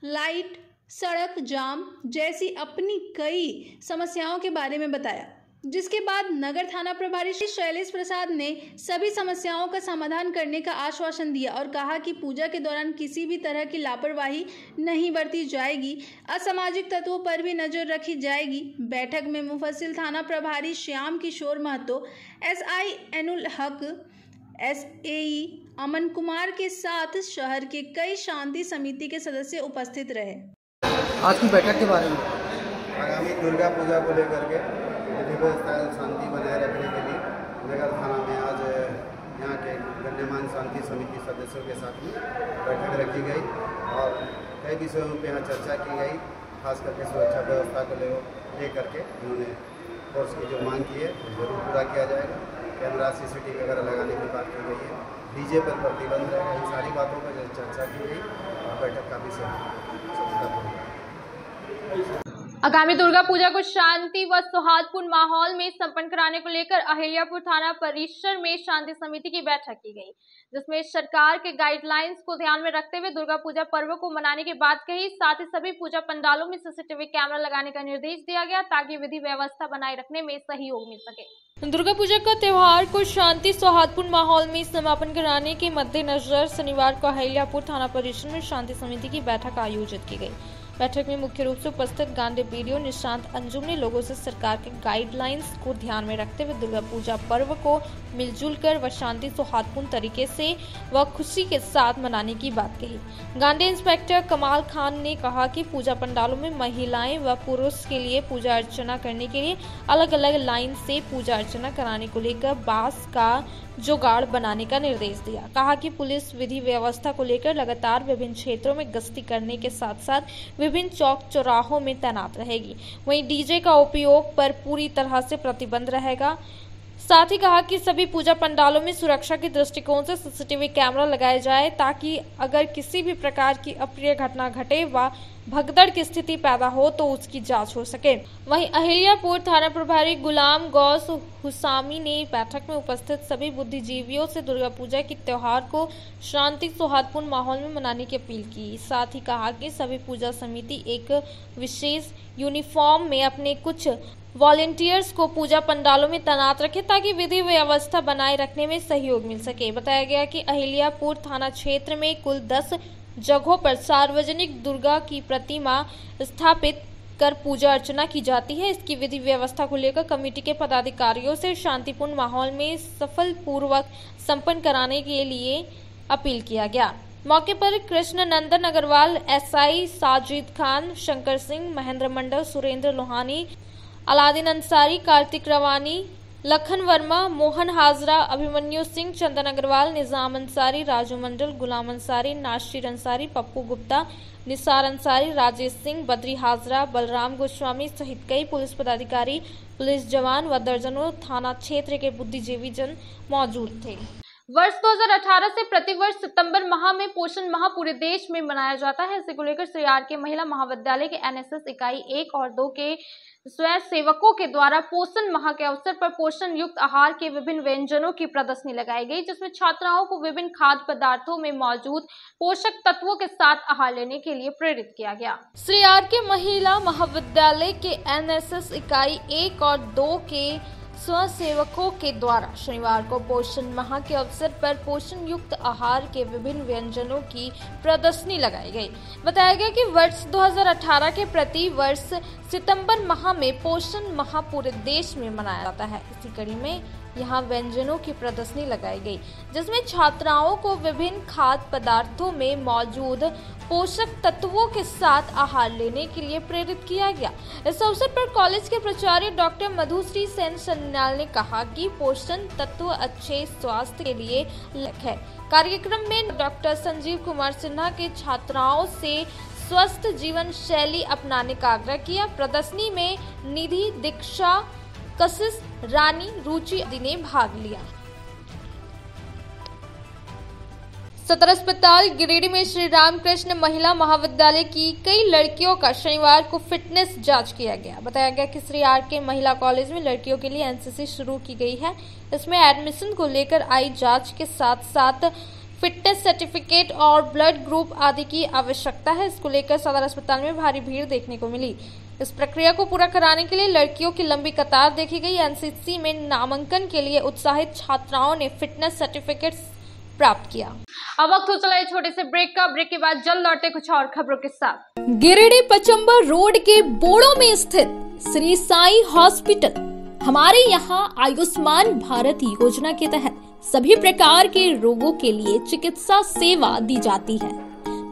लाइट, सड़क जाम जैसी अपनी कई समस्याओं के बारे में बताया, जिसके बाद नगर थाना प्रभारी शैलेश प्रसाद ने सभी समस्याओं का समाधान करने का आश्वासन दिया और कहा कि पूजा के दौरान किसी भी तरह की लापरवाही नहीं बरती जाएगी, असामाजिक तत्वों पर भी नजर रखी जाएगी। बैठक में मुफस्सिल थाना प्रभारी श्याम किशोर महतो, एसआई एनुल हक, एसएई अमन कुमार के साथ शहर के कई शांति समिति के सदस्य उपस्थित रहे। आज की बैठक के बारे में आगामी दुर्गा पूजा को लेकर के विधि व्यवस्था शांति बनाए रखने के लिए नगर थाना में आज यहाँ के गण्यमान्य शांति समिति सदस्यों के साथ में बैठक रखी गई और कई विषयों पर यहाँ चर्चा की गई। खास करके सुरक्षा व्यवस्था को लेकर के उन्होंने फोर्स की जो मांग की है जरूर पूरा किया जाएगा। कैमरा, CCTV वगैरह लगाने की बात की गई है। डीजे पर प्रतिबंध रहेगा। इन सारी बातों पर चर्चा की गई और बैठक काफ़ी सही। आगामी दुर्गा पूजा को शांति व सौहार्दपूर्ण माहौल में संपन्न कराने को लेकर अहिल्यापुर थाना परिसर में शांति समिति की बैठक की गई, जिसमें सरकार के गाइडलाइंस को ध्यान में रखते हुए दुर्गा पूजा पर्व को मनाने की बात कही। साथ ही सभी पूजा पंडालों में सीसीटीवी कैमरा लगाने का निर्देश दिया गया ताकि विधि व्यवस्था बनाए रखने में सहयोग मिल सके। दुर्गा पूजा का त्योहार को शांति सौहार्दपूर्ण माहौल में समापन कराने के मद्देनजर शनिवार को अहिल्यापुर थाना परिसर में शांति समिति की बैठक आयोजित की गई। बैठक में मुख्य रूप से उपस्थित गांधी बीडीओ निशांत अंजुम ने लोगों से सरकार के गाइडलाइंस को ध्यान में रखते हुए दुर्गा पूजा पर्व को मिलजुल कर व शांति सौहार्दपूर्ण तरीके से व खुशी के साथ मनाने की बात कही। गांधी इंस्पेक्टर कमाल खान ने कहा कि पूजा पंडालों में महिलाएं व पुरुष के लिए पूजा अर्चना करने के लिए अलग अलग लाइन से पूजा अर्चना कराने को लेकर बांस का जुगाड़ बनाने का निर्देश दिया। कहा कि पुलिस विधि व्यवस्था को लेकर लगातार विभिन्न क्षेत्रों में गश्ती करने के साथ साथ विभिन्न चौक चौराहों में तैनात रहेगी। वहीं डीजे का उपयोग पर पूरी तरह से प्रतिबंध रहेगा। साथ ही कहा कि सभी पूजा पंडालों में सुरक्षा के दृष्टिकोण से सीसीटीवी कैमरा लगाए जाए ताकि अगर किसी भी प्रकार की अप्रिय घटना घटे व भगदड़ की स्थिति पैदा हो तो उसकी जांच हो सके। वहीं अहिल्यापुर थाना प्रभारी गुलाम गौस हुसामी ने बैठक में उपस्थित सभी बुद्धिजीवियों से दुर्गा पूजा के त्योहार को शांति सौहार्दपूर्ण माहौल में मनाने की अपील की। साथ ही कहा कि सभी पूजा समिति एक विशेष यूनिफॉर्म में अपने कुछ वॉलेंटियर्स को पूजा पंडालों में तैनात रखे ताकि विधि व्यवस्था बनाए रखने में सहयोग मिल सके। बताया गया कि अहिल्यापुर थाना क्षेत्र में कुल 10 जगहों पर सार्वजनिक दुर्गा की प्रतिमा स्थापित कर पूजा अर्चना की जाती है। इसकी विधि व्यवस्था को लेकर कमेटी के पदाधिकारियों से शांतिपूर्ण माहौल में सफलपूर्वक संपन्न कराने के लिए अपील किया गया। मौके पर कृष्ण नंदन अग्रवाल, एसआई साजिद खान, शंकर सिंह, महेंद्र मंडल, सुरेंद्र लोहानी, अलादीन अंसारी, कार्तिक रवानी, लखन वर्मा, मोहन हाजरा, अभिमन्यु सिंह, चंदन अग्रवाल, निजाम अंसारी, राजू मंडल, गुलाम अंसारी, नाशिर अंसारी, पप्पू गुप्ता, निसार अंसारी, राजेश सिंह, बद्री हाजरा, बलराम गोस्वामी सहित कई पुलिस पदाधिकारी, पुलिस जवान व दर्जनों थाना क्षेत्र के बुद्धिजीवी जन मौजूद थे। वर्ष 2018 से प्रतिवर्ष सितंबर माह में पोषण माह पूरे देश में मनाया जाता है। इसे को लेकर श्री आर के महिला महाविद्यालय के एनएसएस इकाई 1 और 2 के स्वयं सेवकों के द्वारा पोषण माह के अवसर पर पोषण युक्त आहार के विभिन्न व्यंजनों की प्रदर्शनी लगाई गई, जिसमें छात्राओं को विभिन्न खाद्य पदार्थों में मौजूद पोषक तत्वों के साथ आहार लेने के लिए प्रेरित किया गया। श्री आर के महिला महाविद्यालय के एनएसएस इकाई 1 और 2 के स्वयंसेवकों के द्वारा शनिवार को पोषण माह के अवसर पर पोषण युक्त आहार के विभिन्न व्यंजनों की प्रदर्शनी लगाई गई। बताया गया कि वर्ष 2018 के प्रति वर्ष सितंबर माह में पोषण माह पूरे देश में मनाया जाता है। इसी कड़ी में यहाँ व्यंजनों की प्रदर्शनी लगाई गई, जिसमें छात्राओं को विभिन्न खाद्य पदार्थों में मौजूद पोषक तत्वों के साथ आहार लेने के लिए प्रेरित किया गया। इस अवसर पर कॉलेज के प्राचार्य डॉक्टर मधुश्री सेन सन्याल ने कहा कि पोषण तत्व अच्छे स्वास्थ्य के लिए लक्ष्य है। कार्यक्रम में डॉक्टर संजीव कुमार सिन्हा के छात्राओं से स्वस्थ जीवन शैली अपनाने का आग्रह किया। प्रदर्शनी में निधि, दीक्षा, कशिश, रानी, रुचि आदि ने भाग लिया। सदर अस्पताल गिरिडीह में श्री रामकृष्ण महिला महाविद्यालय की कई लड़कियों का शनिवार को फिटनेस जांच किया गया। बताया गया कि श्री आर के महिला कॉलेज में लड़कियों के लिए एनसीसी शुरू की गई है। इसमें एडमिशन को लेकर आई जांच के साथ साथ फिटनेस सर्टिफिकेट और ब्लड ग्रुप आदि की आवश्यकता है। इसको लेकर सदर अस्पताल में भारी भीड़ देखने को मिली। इस प्रक्रिया को पूरा कराने के लिए लड़कियों की लंबी कतार देखी गई। एनसीसी में नामांकन के लिए उत्साहित छात्राओं ने फिटनेस सर्टिफिकेट प्राप्त किया। अब वक्त हो चला है छोटे से ब्रेक का। ब्रेक के बाद जल्द लौटते कुछ और खबरों के साथ। गिरिडीह पचंबर रोड के बोड़ो में स्थित श्री साई हॉस्पिटल। हमारे यहाँ आयुष्मान भारत योजना के तहत सभी प्रकार के रोगों के लिए चिकित्सा सेवा दी जाती है।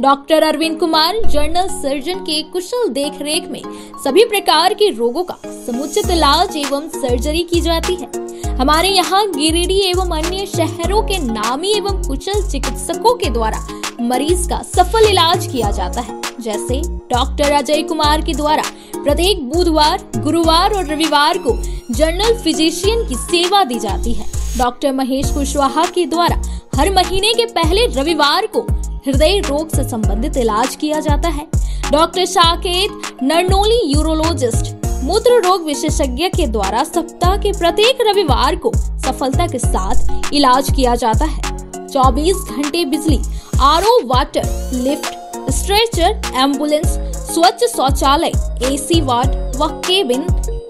Doctor Arvind Kumar general surgeon के कुशल देखरेख में सभी प्रकार के रोगों का समुचित इलाज एवं सर्जरी की जाती है। हमारे यहाँ गिरिडीह एवं अन्य शहरों के नामी एवं कुशल चिकित्सकों के द्वारा मरीज का सफल इलाज किया जाता है। जैसे डॉक्टर अजय कुमार के द्वारा प्रत्येक बुधवार, गुरुवार और रविवार को जनरल फिजिशियन की सेवा दी जाती है। डॉक्टर महेश कुशवाहा के द्वारा हर महीने के पहले रविवार को हृदय रोग से संबंधित इलाज किया जाता है। डॉक्टर साकेत नरनोली यूरोलॉजिस्ट मूत्र रोग विशेषज्ञ के द्वारा सप्ताह के प्रत्येक रविवार को सफलता के साथ इलाज किया जाता है। 24 घंटे बिजली, RO water, lift, stretcher, ambulance, स्वच्छ शौचालय, एसी वार्ड व केबिन,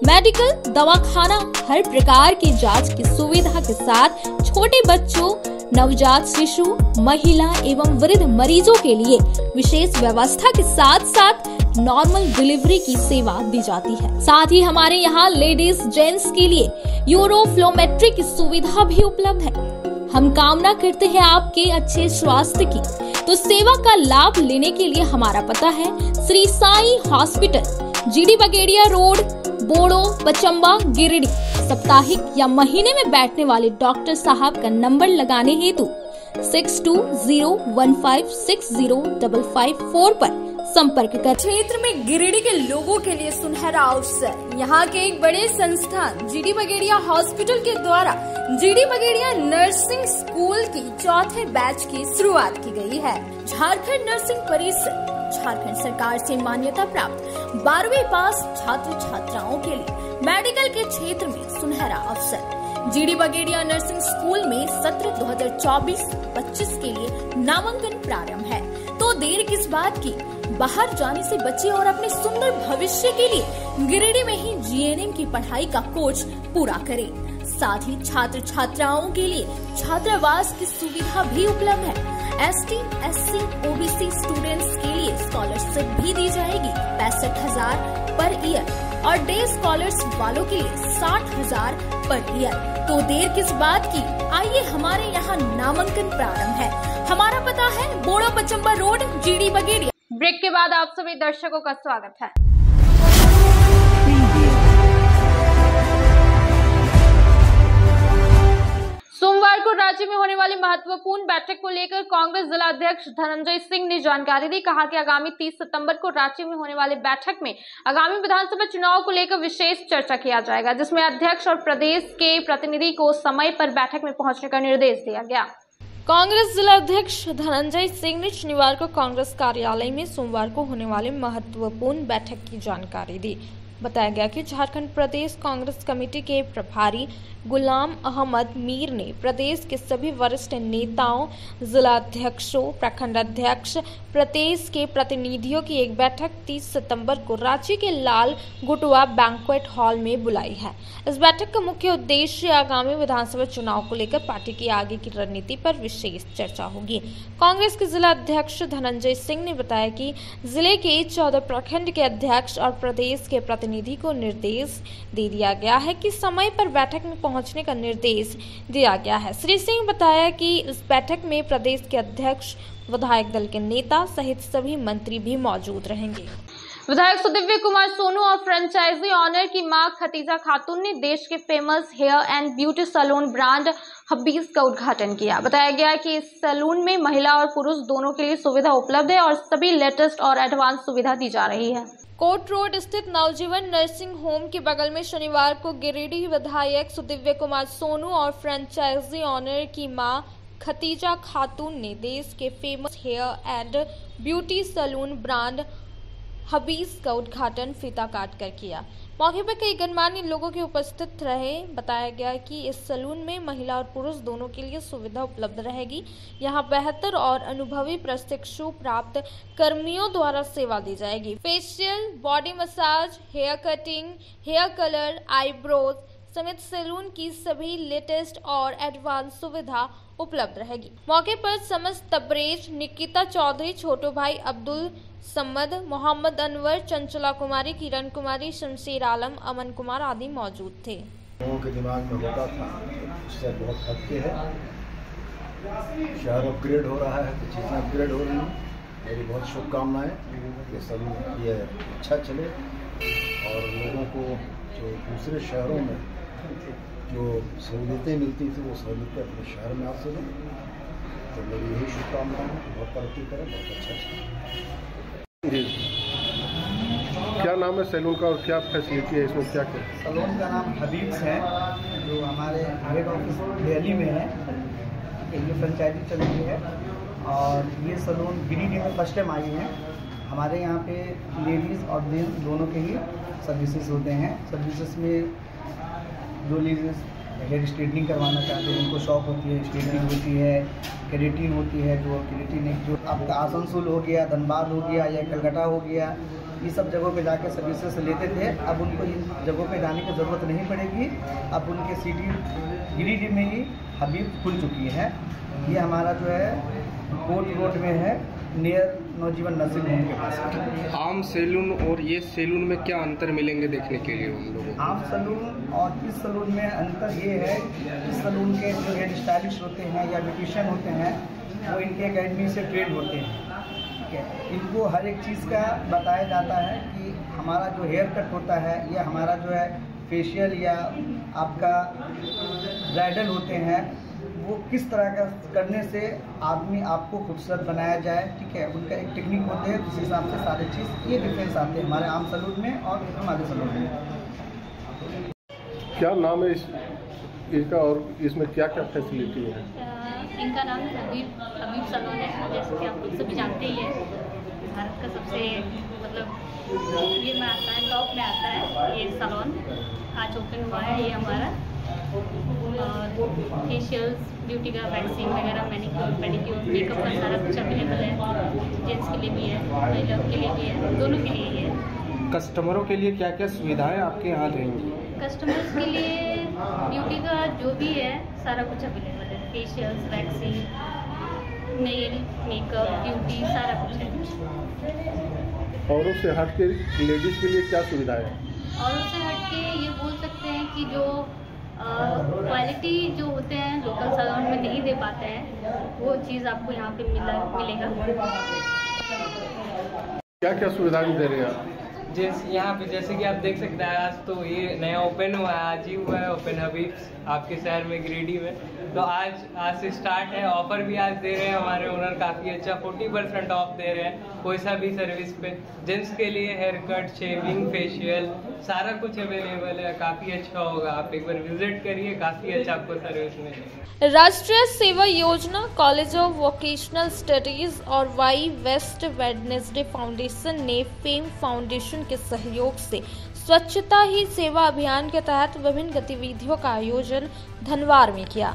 मेडिकल, दवाखाना, हर प्रकार की जांच की सुविधा के साथ छोटे बच्चों, नवजात शिशु, महिला एवं वृद्ध मरीजों के लिए विशेष व्यवस्था के साथ साथ नॉर्मल डिलीवरी की सेवा दी जाती है। साथ ही हमारे यहाँ लेडीज जेंट्स के लिए यूरोफ्लोमेट्री की सुविधा भी उपलब्ध है। हम कामना करते हैं आपके अच्छे स्वास्थ्य की, तो सेवा का लाभ लेने के लिए हमारा पता है Shri Sai hospital, GD Bagedia road, Bodo, Pachamba, Giridih. साप्ताहिक या महीने में बैठने वाले डॉक्टर साहब का नंबर लगाने हेतु 6201560554 पर संपर्क कर। क्षेत्र में गिरिडीह के लोगों के लिए सुनहरा अवसर। यहाँ के एक बड़े संस्थान जीडी बगेड़िया हॉस्पिटल के द्वारा जीडी बगेड़िया नर्सिंग स्कूल की 4थे बैच की शुरुआत की गई है। झारखंड नर्सिंग परिषद झारखंड सरकार से मान्यता प्राप्त 12वीं पास छात्र छात्राओं के लिए मेडिकल के क्षेत्र में सुनहरा अवसर। जीडी बगेड़िया नर्सिंग स्कूल में सत्र 2024-25 के लिए नामांकन प्रारंभ है, तो देर किस बात की, बाहर जाने से बचे और अपने सुंदर भविष्य के लिए गिरिडीह में ही जीएनएम की पढ़ाई का कोर्स पूरा करें। साथ ही छात्र छात्राओं के लिए छात्रावास की सुविधा भी उपलब्ध है। एसटी, एससी, ओबीसी स्टूडेंट्स के लिए स्कॉलरशिप भी दी जाएगी 65,000 पर ईयर और डे स्कॉलर्स वालों के लिए 60,000 पर ईयर। तो देर किस बात की, आइए हमारे यहाँ नामांकन प्रारंभ है। हमारा पता है Bodo Pachamba road, GD Bagedia. Break के बाद आप सभी दर्शकों का स्वागत है। सोमवार को राज्य में होने वाली महत्वपूर्ण बैठक को लेकर कांग्रेस जिला अध्यक्ष धनंजय सिंह ने जानकारी दी। कहा कि आगामी 30 सितंबर को राज्य में होने वाली बैठक में आगामी विधानसभा चुनाव को लेकर विशेष चर्चा किया जाएगा, जिसमें अध्यक्ष और प्रदेश के प्रतिनिधि को समय पर बैठक में पहुंचने का निर्देश दिया गया। कांग्रेस जिला अध्यक्ष धनंजय सिंह ने शनिवार को कांग्रेस कार्यालय में सोमवार को होने वाले महत्वपूर्ण बैठक की जानकारी दी। बताया गया कि झारखंड प्रदेश कांग्रेस कमेटी के प्रभारी गुलाम अहमद मीर ने प्रदेश के सभी वरिष्ठ नेताओं, जिला अध्यक्षों, प्रखंड अध्यक्ष, प्रदेश के प्रतिनिधियों की एक बैठक 30 सितंबर को रांची के लाल गुटवा बैंक्वेट हॉल में बुलाई है। इस बैठक का मुख्य उद्देश्य आगामी विधानसभा चुनाव को लेकर पार्टी की आगे की रणनीति पर विशेष चर्चा होगी। कांग्रेस के जिला अध्यक्ष धनंजय सिंह ने बताया कि जिले के 14 प्रखंड के अध्यक्ष और प्रदेश के प्रतिनिधि को निर्देश दे दिया गया है कि समय पर बैठक में पहुंचने का निर्देश दिया गया है। श्री सिंह बताया कि इस बैठक में प्रदेश के अध्यक्ष, विधायक दल के नेता सहित सभी मंत्री भी मौजूद रहेंगे। विधायक सुदिव्य कुमार सोनू और फ्रेंचाइजी ऑनर की मां खतीजा खातून ने देश के famous hair and beauty salon brand Habib's का उद्घाटन किया। बताया गया कि इस सैलून में महिला और पुरुष दोनों के लिए सुविधा उपलब्ध है और सभी लेटेस्ट और एडवांस सुविधा दी जा रही है। कोट रोड स्थित नवजीवन नर्सिंग होम के बगल में शनिवार को गिरिडीह विधायक सुदिव्य कुमार सोनू और फ्रेंचाइजी ऑनर की मां खतीजा खातून ने देश के famous hair and beauty salon brand Habib's का उद्घाटन फीता काट कर किया। मौके पर कई गणमान्य लोगों के उपस्थित रहे। बताया गया कि इस सैलून में महिला और पुरुष दोनों के लिए सुविधा उपलब्ध रहेगी। यहां बेहतर और अनुभवी प्रशिक्षु प्राप्त कर्मियों द्वारा सेवा दी जाएगी। Facial, body massage, hair cutting, hair colour, eyebrows समेत सैलून की सभी लेटेस्ट और एडवांस सुविधा उपलब्ध रहेगी। मौके पर समस्त तबरेज, निकिता चौधरी, छोटो भाई अब्दुल सम्मद, मोहम्मद अनवर, चंचला कुमारी, किरण कुमारी, शमशेर आलम, अमन कुमार आदि मौजूद थे। लोगों के दिमाग में होता था, उससे बहुत हटके है। शहर अपग्रेड हो रहा है, कुछ चीज़ें अपग्रेड हो रही हैं। मेरी बहुत शुभकामनाएं ये सब ये अच्छा चले और लोगों को जो दूसरे शहरों में जो सहूलियतें मिलती थी वो सहूलियतें अपने शहर में आ सकें। तो मेरी यही शुभकामनाएं हैं, बहुत तरक्की करें, बहुत अच्छा चले। क्या नाम है सैलून का और क्या फैसिलिटी है इसमें, क्या क्या? सैलून का नाम हबीब्स है, जो हमारे हेड ऑफिस दिल्ली में है। ये फ्रेंचाइजी चल रही है और ये सैलून गिरिडीह में फर्स्ट टाइम आई है। हमारे यहाँ पे लेडीज़ और जेंट्स दोनों के ही सर्विसेज होते हैं। सर्विसेज में जो लेडीज़ हेयर स्ट्रेटनिंग करवाना चाहते हैं उनको शौक होती है, स्ट्रेटनिंग होती है, केरेटिन होती है, जो आपका आसनसोल हो गया, धनबाद हो गया या कलकत्ता हो गया, ये सब जगहों पे जाके सर्विसेज लेते थे। अब उनको इन जगहों पे जाने की ज़रूरत नहीं पड़ेगी। अब उनके सिटी गिरिडीह में ही हबीब खुल चुकी है। ये हमारा जो है कोर्ट रोड में है, नियर नवजीवन नर्सिंग होम के पास। आम सैलून और ये सैलून में क्या अंतर मिलेंगे देखने के लिए हम लोगों को? आम सैलून और इस सैलून में अंतर ये है, इस सैलून के जो हेयर स्टाइलिस्ट होते हैं या ब्यूटिशियन होते हैं वो इनके एकेडमी से ट्रेन होते हैं। ठीक है, इनको हर एक चीज़ का बताया जाता है कि हमारा जो हेयर कट होता है या हमारा जो है फेशियल या आपका ब्राइडल होते हैं वो किस तरह का करने से आदमी आपको खूबसूरत बनाया जाए। ठीक है, उनका एक टेक्निक होते हैं, उस हिसाब से सारे चीज़ ये डिफरेंस आते हैं हमारे आम सैलून में और हमारे सैलून में। क्या नाम है इनका और इसमें क्या क्या फैसिलिटी है? इनका नाम हबीब सैलून है। जैसे कि आप लोग सभी जानते ही है, भारत का सबसे ये में आता है, टॉप में आता है ये सैलून। आज ओपन हुआ है ये हमारा। फेशियल्स, ब्यूटी का वैक्सिंग वगैरह, मैनिक्योर पेडिक्योर, मेकअप का सारा कुछ अवेलेबल है। जेंट्स के लिए भी है, महिलाओं के लिए भी है, दोनों के लिए ही है। कस्टमरों के लिए क्या क्या सुविधाएं आपके यहाँ रहेंगी? कस्टमर्स के लिए ब्यूटी का जो भी है सारा कुछ अवेलेबल है। Facials, waxing, nail, makeup, beauty सारा कुछ है। औरों से हट के लेडीज़ के लिए क्या सुविधा है? औरों से हट के ये बोल सकते हैं कि जो क्वालिटी जो होते हैं लोकल सैलून में नहीं दे पाते हैं, वो चीज़ आपको यहाँ पे मिलेगा। क्या क्या सुविधाएं दे रहे हैं आप? यहाँ पे जैसे कि आप देख सकते हैं, आज तो ये नया ओपन हुआ है, आज ही हुआ है ओपन हबीब आपके शहर में गिरिडीह में। तो आज से स्टार्ट है। ऑफर भी आज दे रहे हैं हमारे ओनर, काफ़ी अच्छा 40% ऑफ दे रहे हैं कोई सा भी सर्विस पे। जेंट्स के लिए हेयर कट, शेविंग, फेशियल सारा कुछ अवेलेबल है। काफ़ी अच्छा होगा, आप एक बार विजिट करिए, काफ़ी अच्छा आपको सर्विस मिलेगी। राष्ट्रीय सेवा योजना, कॉलेज ऑफ वोकेशनल स्टडीज और वाई वेस्ट वेडनेसडे फाउंडेशन ने फेम फाउंडेशन के सहयोग से स्वच्छता ही सेवा अभियान के तहत विभिन्न गतिविधियों का आयोजन धनवार में किया।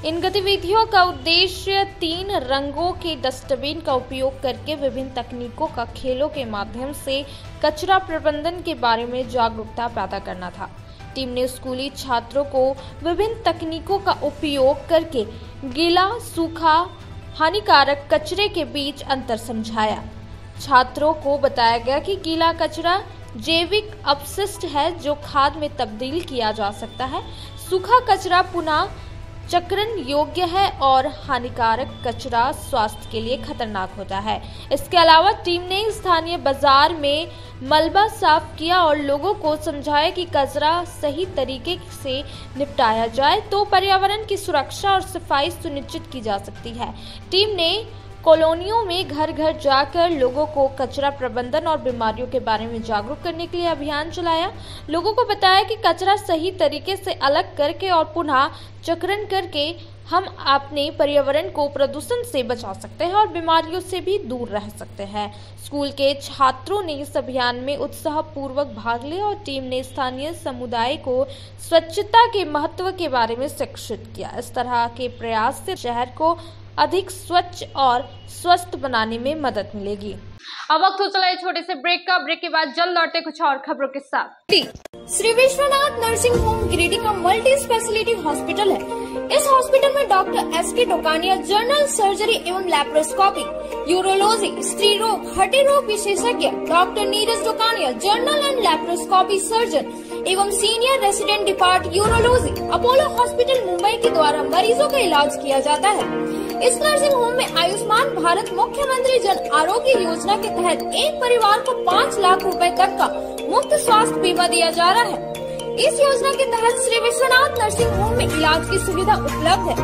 इन गतिविधियों का उद्देश्य 3 रंगों के डस्टबिन का उपयोग करके विभिन्न तकनीकों का खेलों के माध्यम से कचरा प्रबंधन के बारे में जागरूकता पैदा करना था। टीम ने स्कूली छात्रों को विभिन्न तकनीकों का उपयोग करके गीला, सूखा, हानिकारक कचरे के बीच अंतर समझाया। छात्रों को बताया गया कि गीला कचरा जैविक अपशिष्ट है जो खाद में तब्दील किया जा सकता है, सूखा कचरा पुनः चक्रण योग्य है और हानिकारक कचरा स्वास्थ्य के लिए खतरनाक होता है। इसके अलावा टीम ने स्थानीय बाजार में मलबा साफ किया और लोगों को समझाया कि कचरा सही तरीके से निपटाया जाए तो पर्यावरण की सुरक्षा और सफाई सुनिश्चित की जा सकती है। टीम ने कॉलोनियों में घर घर जाकर लोगों को कचरा प्रबंधन और बीमारियों के बारे में जागरूक करने के लिए अभियान चलाया। लोगों को बताया कि कचरा सही तरीके से अलग करके और पुनः चक्रण करके हम अपने पर्यावरण को प्रदूषण से बचा सकते हैं और बीमारियों से भी दूर रह सकते हैं। स्कूल के छात्रों ने इस अभियान में उत्साहपूर्वक भाग लिया और टीम ने स्थानीय समुदाय को स्वच्छता के महत्व के बारे में शिक्षित किया। इस तरह के प्रयास से शहर को अधिक स्वच्छ और स्वस्थ बनाने में मदद मिलेगी। अब वक्त हो चला है छोटे से ब्रेक का। ब्रेक के बाद जल्द लौटे कुछ और खबरों के साथ। श्री विश्वनाथ नर्सिंग होम गिरिडीह का मल्टी स्पेशलिटी हॉस्पिटल है। इस हॉस्पिटल में doctor S K. Dokania general surgery एवं लैप्रोस्कोपी, यूरोलॉजी, स्त्री रोग, हड्डी रोग विशेषज्ञ, doctor Neeraj Dokania general and laparoscopy surgeon एवं senior resident depart urology, Apollo hospital Mumbai के द्वारा मरीजों का इलाज किया जाता है। इस नर्सिंग होम में आयुष्मान भारत मुख्यमंत्री जन आरोग्य योजना के तहत एक परिवार को 5 लाख रुपए तक का मुफ्त स्वास्थ्य बीमा दिया जा रहा है। इस योजना के तहत श्री विश्वनाथ नर्सिंग होम में इलाज की सुविधा उपलब्ध है।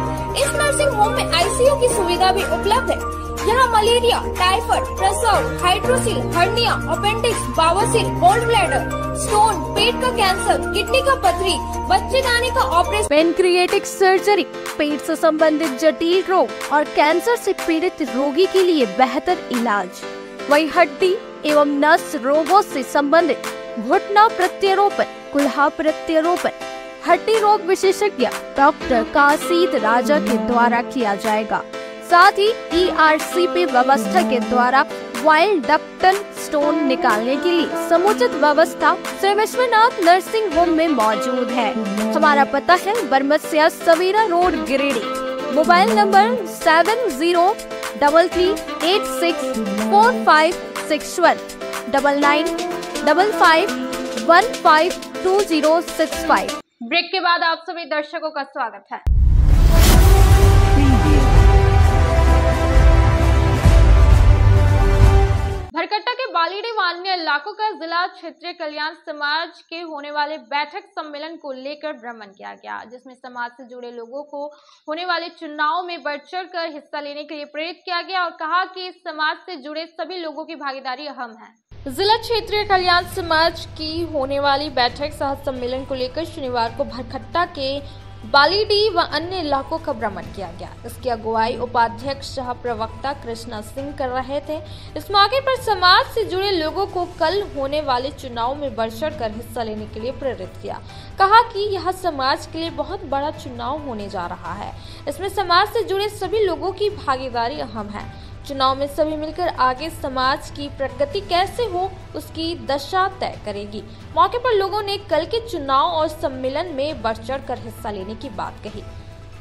इस नर्सिंग होम में आईसीयू की सुविधा भी उपलब्ध है। यहाँ मलेरिया, टाइफाइड, प्रसव, हाइड्रोसिल, हर्निया, अपेंडिक्स, बवासीर, गोल्ड ब्लैडर, स्टोन, पेट का कैंसर, किडनी का पथरी, बच्चेदानी का ऑपरेशन, पेनक्रिएटिक सर्जरी, पेट से संबंधित जटिल रोग और कैंसर से पीड़ित रोगी के लिए बेहतर इलाज। वहीं हड्डी एवं नस रोगों से संबंधित घुटना प्रत्यारोपण, कुल्हा प्रत्यारोपण हड्डी रोग विशेषज्ञ डॉक्टर काशीद राजा के द्वारा किया जाएगा। साथ ही ERCP व्यवस्था के द्वारा वाइल्ड डक्टल स्टोन निकालने के लिए समुचित व्यवस्था श्री विश्वनाथ नर्सिंग होम में मौजूद है। हमारा पता है Barmasia Savera road Giridih. Mobile number 7033864561 9955152065। Break के बाद आप सभी दर्शकों का स्वागत है। भरकट्टा के बालीडी व अन्य इलाकों का जिला क्षेत्रीय कल्याण समाज के होने वाले बैठक सम्मेलन को लेकर भ्रमण किया गया, जिसमें समाज से जुड़े लोगों को होने वाले चुनाव में बढ़ चढ़ कर हिस्सा लेने के लिए प्रेरित किया गया और कहा कि इस समाज से जुड़े सभी लोगों की भागीदारी अहम है। जिला क्षेत्रीय कल्याण समाज की होने वाली बैठक सह सम्मेलन को लेकर शनिवार को भरकट्टा के बालीडी व अन्य इलाकों का भ्रमण किया गया। इसकी अगुवाई उपाध्यक्ष सह प्रवक्ता कृष्णा सिंह कर रहे थे। इस मौके पर समाज से जुड़े लोगों को कल होने वाले चुनाव में बढ़ चढ़ कर हिस्सा लेने के लिए प्रेरित किया। कहा कि यह समाज के लिए बहुत बड़ा चुनाव होने जा रहा है। इसमें समाज से जुड़े सभी लोगों की भागीदारी अहम है। चुनाव में सभी मिलकर आगे समाज की प्रगति कैसे हो उसकी दशा तय करेगी। मौके पर लोगों ने कल के चुनाव और सम्मेलन में बढ़ चढ़ कर हिस्सा लेने की बात कही।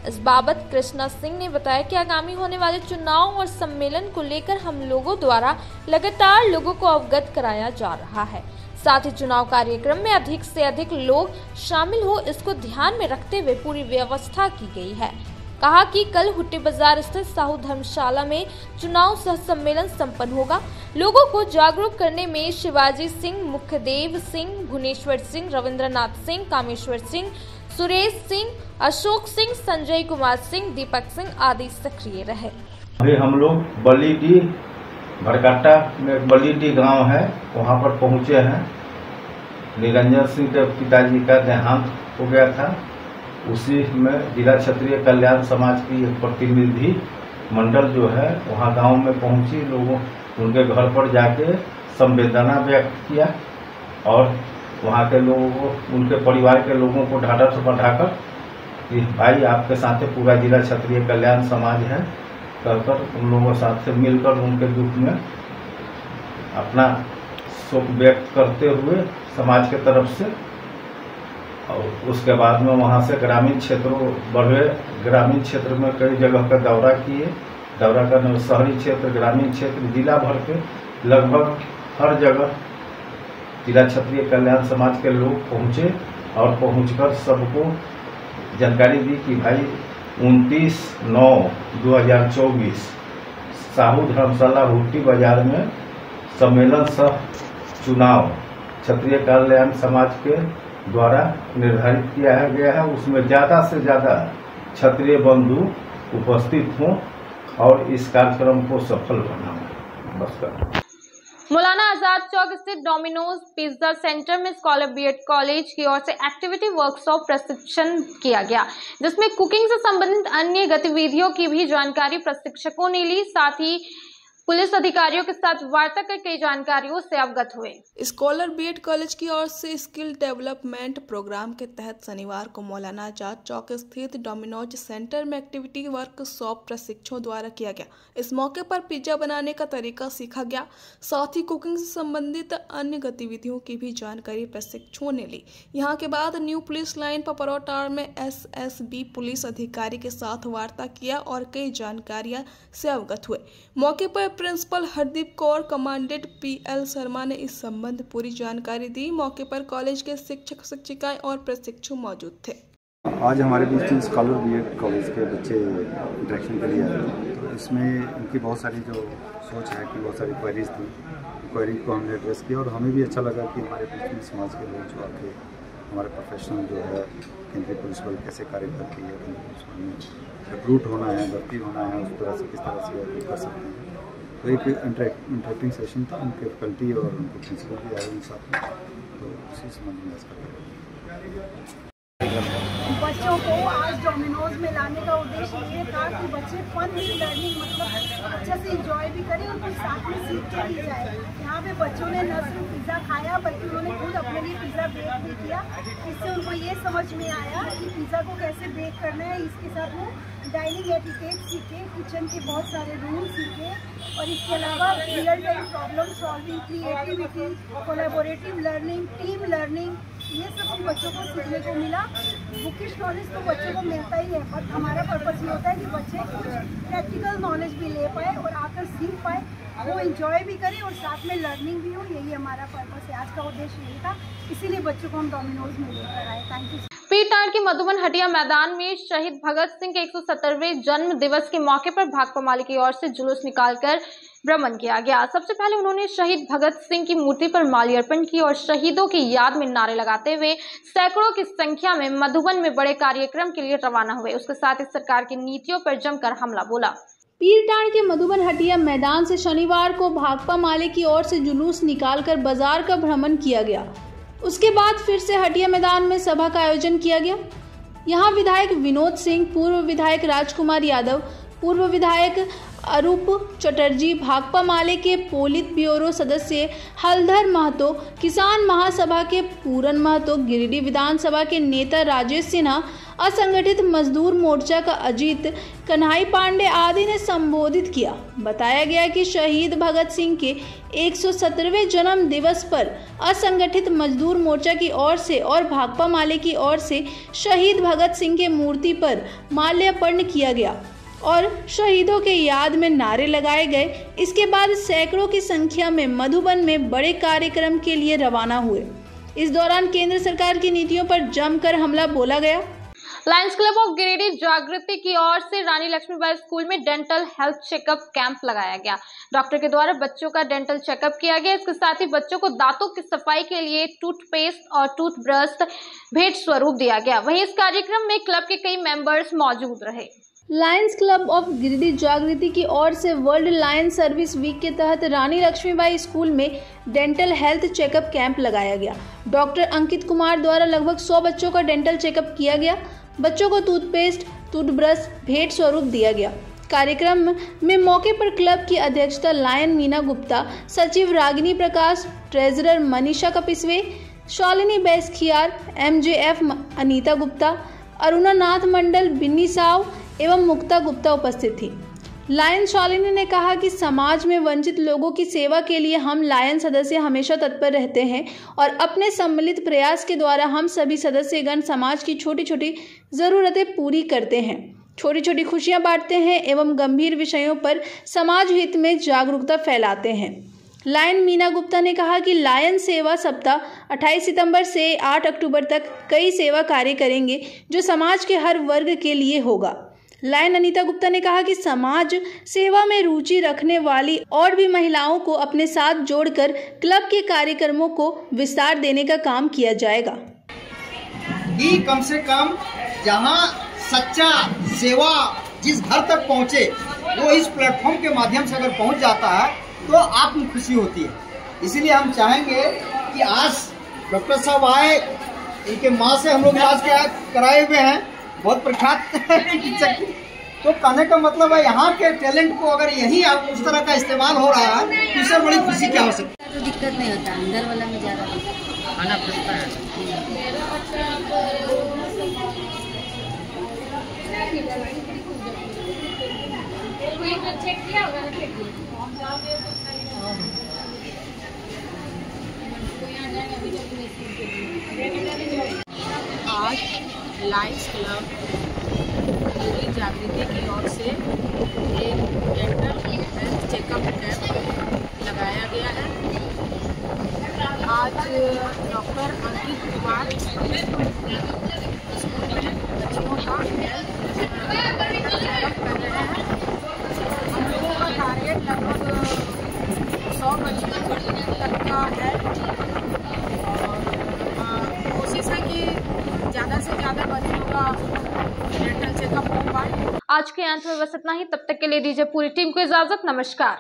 इस बाबत कृष्णा सिंह ने बताया कि आगामी होने वाले चुनाव और सम्मेलन को लेकर हम लोगों द्वारा लगातार लोगों को अवगत कराया जा रहा है। साथ ही चुनाव कार्यक्रम में अधिक से अधिक लोग शामिल हो इसको ध्यान में रखते हुए पूरी व्यवस्था की गई है। कहा कि कल हुट्टी बाजार स्थित साहू धर्मशाला में चुनाव सह सम्मेलन संपन्न होगा। लोगों को जागरूक करने में शिवाजी सिंह, मुखदेव सिंह, भुवनेश्वर सिंह, रविंद्रनाथ सिंह, कामेश्वर सिंह, सुरेश सिंह, अशोक सिंह, संजय कुमार सिंह, दीपक सिंह आदि सक्रिय रहे। अभी हम लोग बलीडी भरकट्टा में बलीडी गांव है, वहां पर पहुंचे हैं। निरंजन सिंह के पिताजी का देहांत हो गया था। उसी में जिला क्षेत्रीय कल्याण समाज की एक प्रतिनिधि मंडल जो है वहाँ गांव में पहुंची, लोगों उनके घर पर जाके संवेदना व्यक्त किया और वहाँ के लोगों को, उनके परिवार के लोगों को ढाढ़स बढ़ाकर कि भाई आपके साथ पूरा जिला क्षेत्रीय कल्याण समाज है कहकर उन लोगों के साथ से मिलकर उनके दुख में अपना शोक व्यक्त करते हुए समाज के तरफ से, और उसके बाद में वहाँ से ग्रामीण क्षेत्रों बढ़े। ग्रामीण क्षेत्र में कई जगह का दौरा किए। दौरा करने शहरी क्षेत्र, ग्रामीण क्षेत्र, जिला भर के लगभग हर जगह जिला क्षेत्रीय कल्याण समाज के लोग पहुँचे और पहुँचकर सबको जानकारी दी कि भाई 29/9/2024 साहू धर्मशाला हुट्टी बाजार में सम्मेलन सह चुनाव क्षेत्रीय कल्याण समाज के द्वारा निर्धारित किया गया है। उसमें ज़्यादा से ज़्यादा क्षत्रिय बंधु उपस्थित हों और इस कार्यक्रम को सफल बनाएं। नमस्कार। मौलाना आजाद चौक स्थित डोमिनोज पिज्जा सेंटर में स्कॉलर बीएड कॉलेज की ओर से एक्टिविटी वर्कशॉप प्रशिक्षण किया गया, जिसमें कुकिंग से संबंधित अन्य गतिविधियों की भी जानकारी प्रशिक्षकों ने ली। साथ ही पुलिस अधिकारियों के साथ वार्ता कर कई जानकारियों से अवगत हुए। स्कॉलर बीएड कॉलेज की ओर से स्किल डेवलपमेंट प्रोग्राम के तहत शनिवार को मौलाना आजाद चौक स्थित डोमिनोज सेंटर में एक्टिविटी वर्कशॉप प्रशिक्षकों द्वारा किया गया। इस मौके पर पिज्जा बनाने का तरीका सीखा गया। साथ ही कुकिंग से संबंधित अन्य गतिविधियों की भी जानकारी प्रशिक्षकों ने ली। यहाँ के बाद न्यू पुलिस लाइन पपरोटार में SSB पुलिस अधिकारी के साथ वार्ता किया और कई जानकारियां से अवगत हुए। मौके पर principal Hardeep Kaur, commandant PL Sharma ने इस संबंध पूरी जानकारी दी। मौके पर कॉलेज के शिक्षक शिक्षिकाएं और प्रशिक्षु मौजूद थे। आज हमारे बीच में स्कॉलर बीएड कॉलेज के बच्चे इंटरेक्शन के लिए आए, तो इसमें उनकी बहुत सारी जो सोच है कि बहुत सारी क्वेरीज थी, क्वेरी को हमने एड्रेस किया और हमें भी अच्छा लगा कि हमारे बीच में समाज के लोग जो आके हमारे प्रोफेशनल जो है केंद्रीय पुलिस बल कैसे कार्य करती है, रिक्रूट होना है, भर्ती होना है, उस तरह से किस तरह से कर सकते हैं। तो एक इंटरेक्टिंग सेशन था। उनके फैकल्टी और उनके प्रिंसिपल भी आए उनके साथ, तो उसी संबंध में इसका बच्चों को आज डोमिनोज में लाने का उद्देश्य ये था कि बच्चे फन लर्निंग मतलब अच्छे से इंजॉय भी करें और कुछ साथ में सीख के भी जाए। यहाँ पे बच्चों ने न सिर्फ पिज़्ज़ा खाया बल्कि उन्होंने खुद अपने लिए पिज़्ज़ा बेक भी किया। इससे उनको ये समझ में आया कि पिज़्ज़ा को कैसे बेक करना है। इसके साथ वो डाइनिंग एटिकेट सीखे, किचन के बहुत सारे रूल सीखे और इसके अलावा real time problem solving, creativity, collaborative learning, team learning, ये सब हम बच्चों को सीखने को मिला। बुकिश नॉलेज तो बच्चों को मिलता ही है, बट हमारा पर्पस ये होता है कि बच्चे कुछ प्रैक्टिकल नॉलेज भी ले पाए और आकर सीख पाए, वो एंजॉय भी करें और साथ में लर्निंग भी हो। यही हमारा पर्पस है, आज का उद्देश्य यही था, इसीलिए बच्चों को हम डोमिनोज में लेकर आए। Thank you. पीरटांड के मधुबन हटिया मैदान में शहीद भगत सिंह के 170वें जन्म दिवस के मौके पर भाकपा माले की ओर से जुलूस निकालकर भ्रमण किया गया। सबसे पहले उन्होंने शहीद भगत सिंह की मूर्ति पर माल्यार्पण की और शहीदों की याद में नारे लगाते हुए सैकड़ों की संख्या में मधुबन में बड़े कार्यक्रम के लिए रवाना हुए। उसके साथ ही सरकार की नीतियों पर जमकर हमला बोला। पीरटांड के मधुबन हटिया मैदान से शनिवार को भाकपा माले की ओर से जुलूस निकालकर बाजार का भ्रमण किया गया। उसके बाद फिर से हटिया मैदान में सभा का आयोजन किया गया। यहाँ विधायक विनोद सिंह, पूर्व विधायक राजकुमार यादव, पूर्व विधायक अरूप चटर्जी, भाकपा माले के पोलित ब्यूरो सदस्य हलधर महतो, किसान महासभा के पूरन महतो, गिरिडीह विधानसभा के नेता राजेश सिन्हा, असंगठित मजदूर मोर्चा का अजीत कन्हाई पांडे आदि ने संबोधित किया। बताया गया कि शहीद भगत सिंह के 170वें जन्म दिवस पर असंगठित मजदूर मोर्चा की ओर से और भाकपा माले की ओर से शहीद भगत सिंह के मूर्ति पर माल्यार्पण किया गया और शहीदों के याद में नारे लगाए गए। इसके बाद सैकड़ों की संख्या में मधुबन में बड़े कार्यक्रम के लिए रवाना हुए। इस दौरान केंद्र सरकार की नीतियों पर जमकर हमला बोला गया। लायंस क्लब ऑफ गिरिडीह जागृति की ओर से रानी लक्ष्मीबाई स्कूल में डेंटल हेल्थ चेकअप कैंप लगाया गया। डॉक्टर के द्वारा बच्चों का डेंटल चेकअप किया गया। इसके साथ ही बच्चों को दांतों की सफाई के लिए टूथपेस्ट और टूथब्रश भेंट स्वरूप दिया गया। वहीं इस कार्यक्रम में क्लब के कई मेंबर्स मौजूद रहे। लायंस क्लब ऑफ गिरिडीह जागृति की ओर से वर्ल्ड लायन सर्विस वीक के तहत रानी लक्ष्मीबाई स्कूल में डेंटल हेल्थ चेकअप कैंप लगाया गया। डॉक्टर अंकित कुमार द्वारा लगभग 100 बच्चों का डेंटल चेकअप किया गया। बच्चों को टूथपेस्ट, टूथब्रश भेंट स्वरूप दिया गया। कार्यक्रम में मौके पर क्लब की अध्यक्षता लायन मीना गुप्ता, सचिव रागिनी प्रकाश, ट्रेजरर मनीषा कपिस्वे, शालिनी बैसखियार, MJF अनीता गुप्ता, अरुणा नाथ मंडल, बिन्नी साव एवं मुक्ता गुप्ता उपस्थित थी। लायन शालिनी ने कहा कि समाज में वंचित लोगों की सेवा के लिए हम लायन सदस्य हमेशा तत्पर रहते हैं और अपने सम्मिलित प्रयास के द्वारा हम सभी सदस्यगण समाज की छोटी छोटी ज़रूरतें पूरी करते हैं, छोटी छोटी खुशियां बांटते हैं एवं गंभीर विषयों पर समाज हित में जागरूकता फैलाते हैं। लायन मीना गुप्ता ने कहा कि लायन सेवा सप्ताह 28 सितंबर से 8 अक्टूबर तक कई सेवा कार्य करेंगे जो समाज के हर वर्ग के लिए होगा। लायन अनीता गुप्ता ने कहा कि समाज सेवा में रुचि रखने वाली और भी महिलाओं को अपने साथ जोड़कर क्लब के कार्यक्रमों को विस्तार देने का काम किया जाएगा। कम से कम जहां सच्चा सेवा जिस घर तक पहुंचे वो इस प्लेटफॉर्म के माध्यम से अगर पहुंच जाता है तो आत्म खुशी होती है। इसलिए हम चाहेंगे कि आज डॉक्टर साहब आए, इनके माँ से हम लोग इलाज कराए हुए हैं, बहुत प्रख्यात चिकित्सक। तो कहने का मतलब है यहाँ के टैलेंट को अगर यही उस तरह का इस्तेमाल हो रहा है तो इससे बड़ी खुशी क्या हो सकती है। तो दिक्कत नहीं होता, अंदर वाला में ज़्यादा खाना पड़ता है। आज लायंस क्लब गिरिडीह जागृति की ओर से एक डेंटल हेल्थ चेकअप कैंप लगाया गया है। आज डॉक्टर अंकित कुमार स्कूल में बच्चों का हेल्थ चेकअप कर रहे हैं। हम लोगों का टारगेट लगभग 100 बच्चों तक का है और कोशिश है कि ज़्यादा से ज़्यादा बच्चों का डेंटल चेकअप हो पाए। आज के अंत में बस इतना ही। तब तक के लिए दीजिए पूरी टीम को इजाजत। नमस्कार।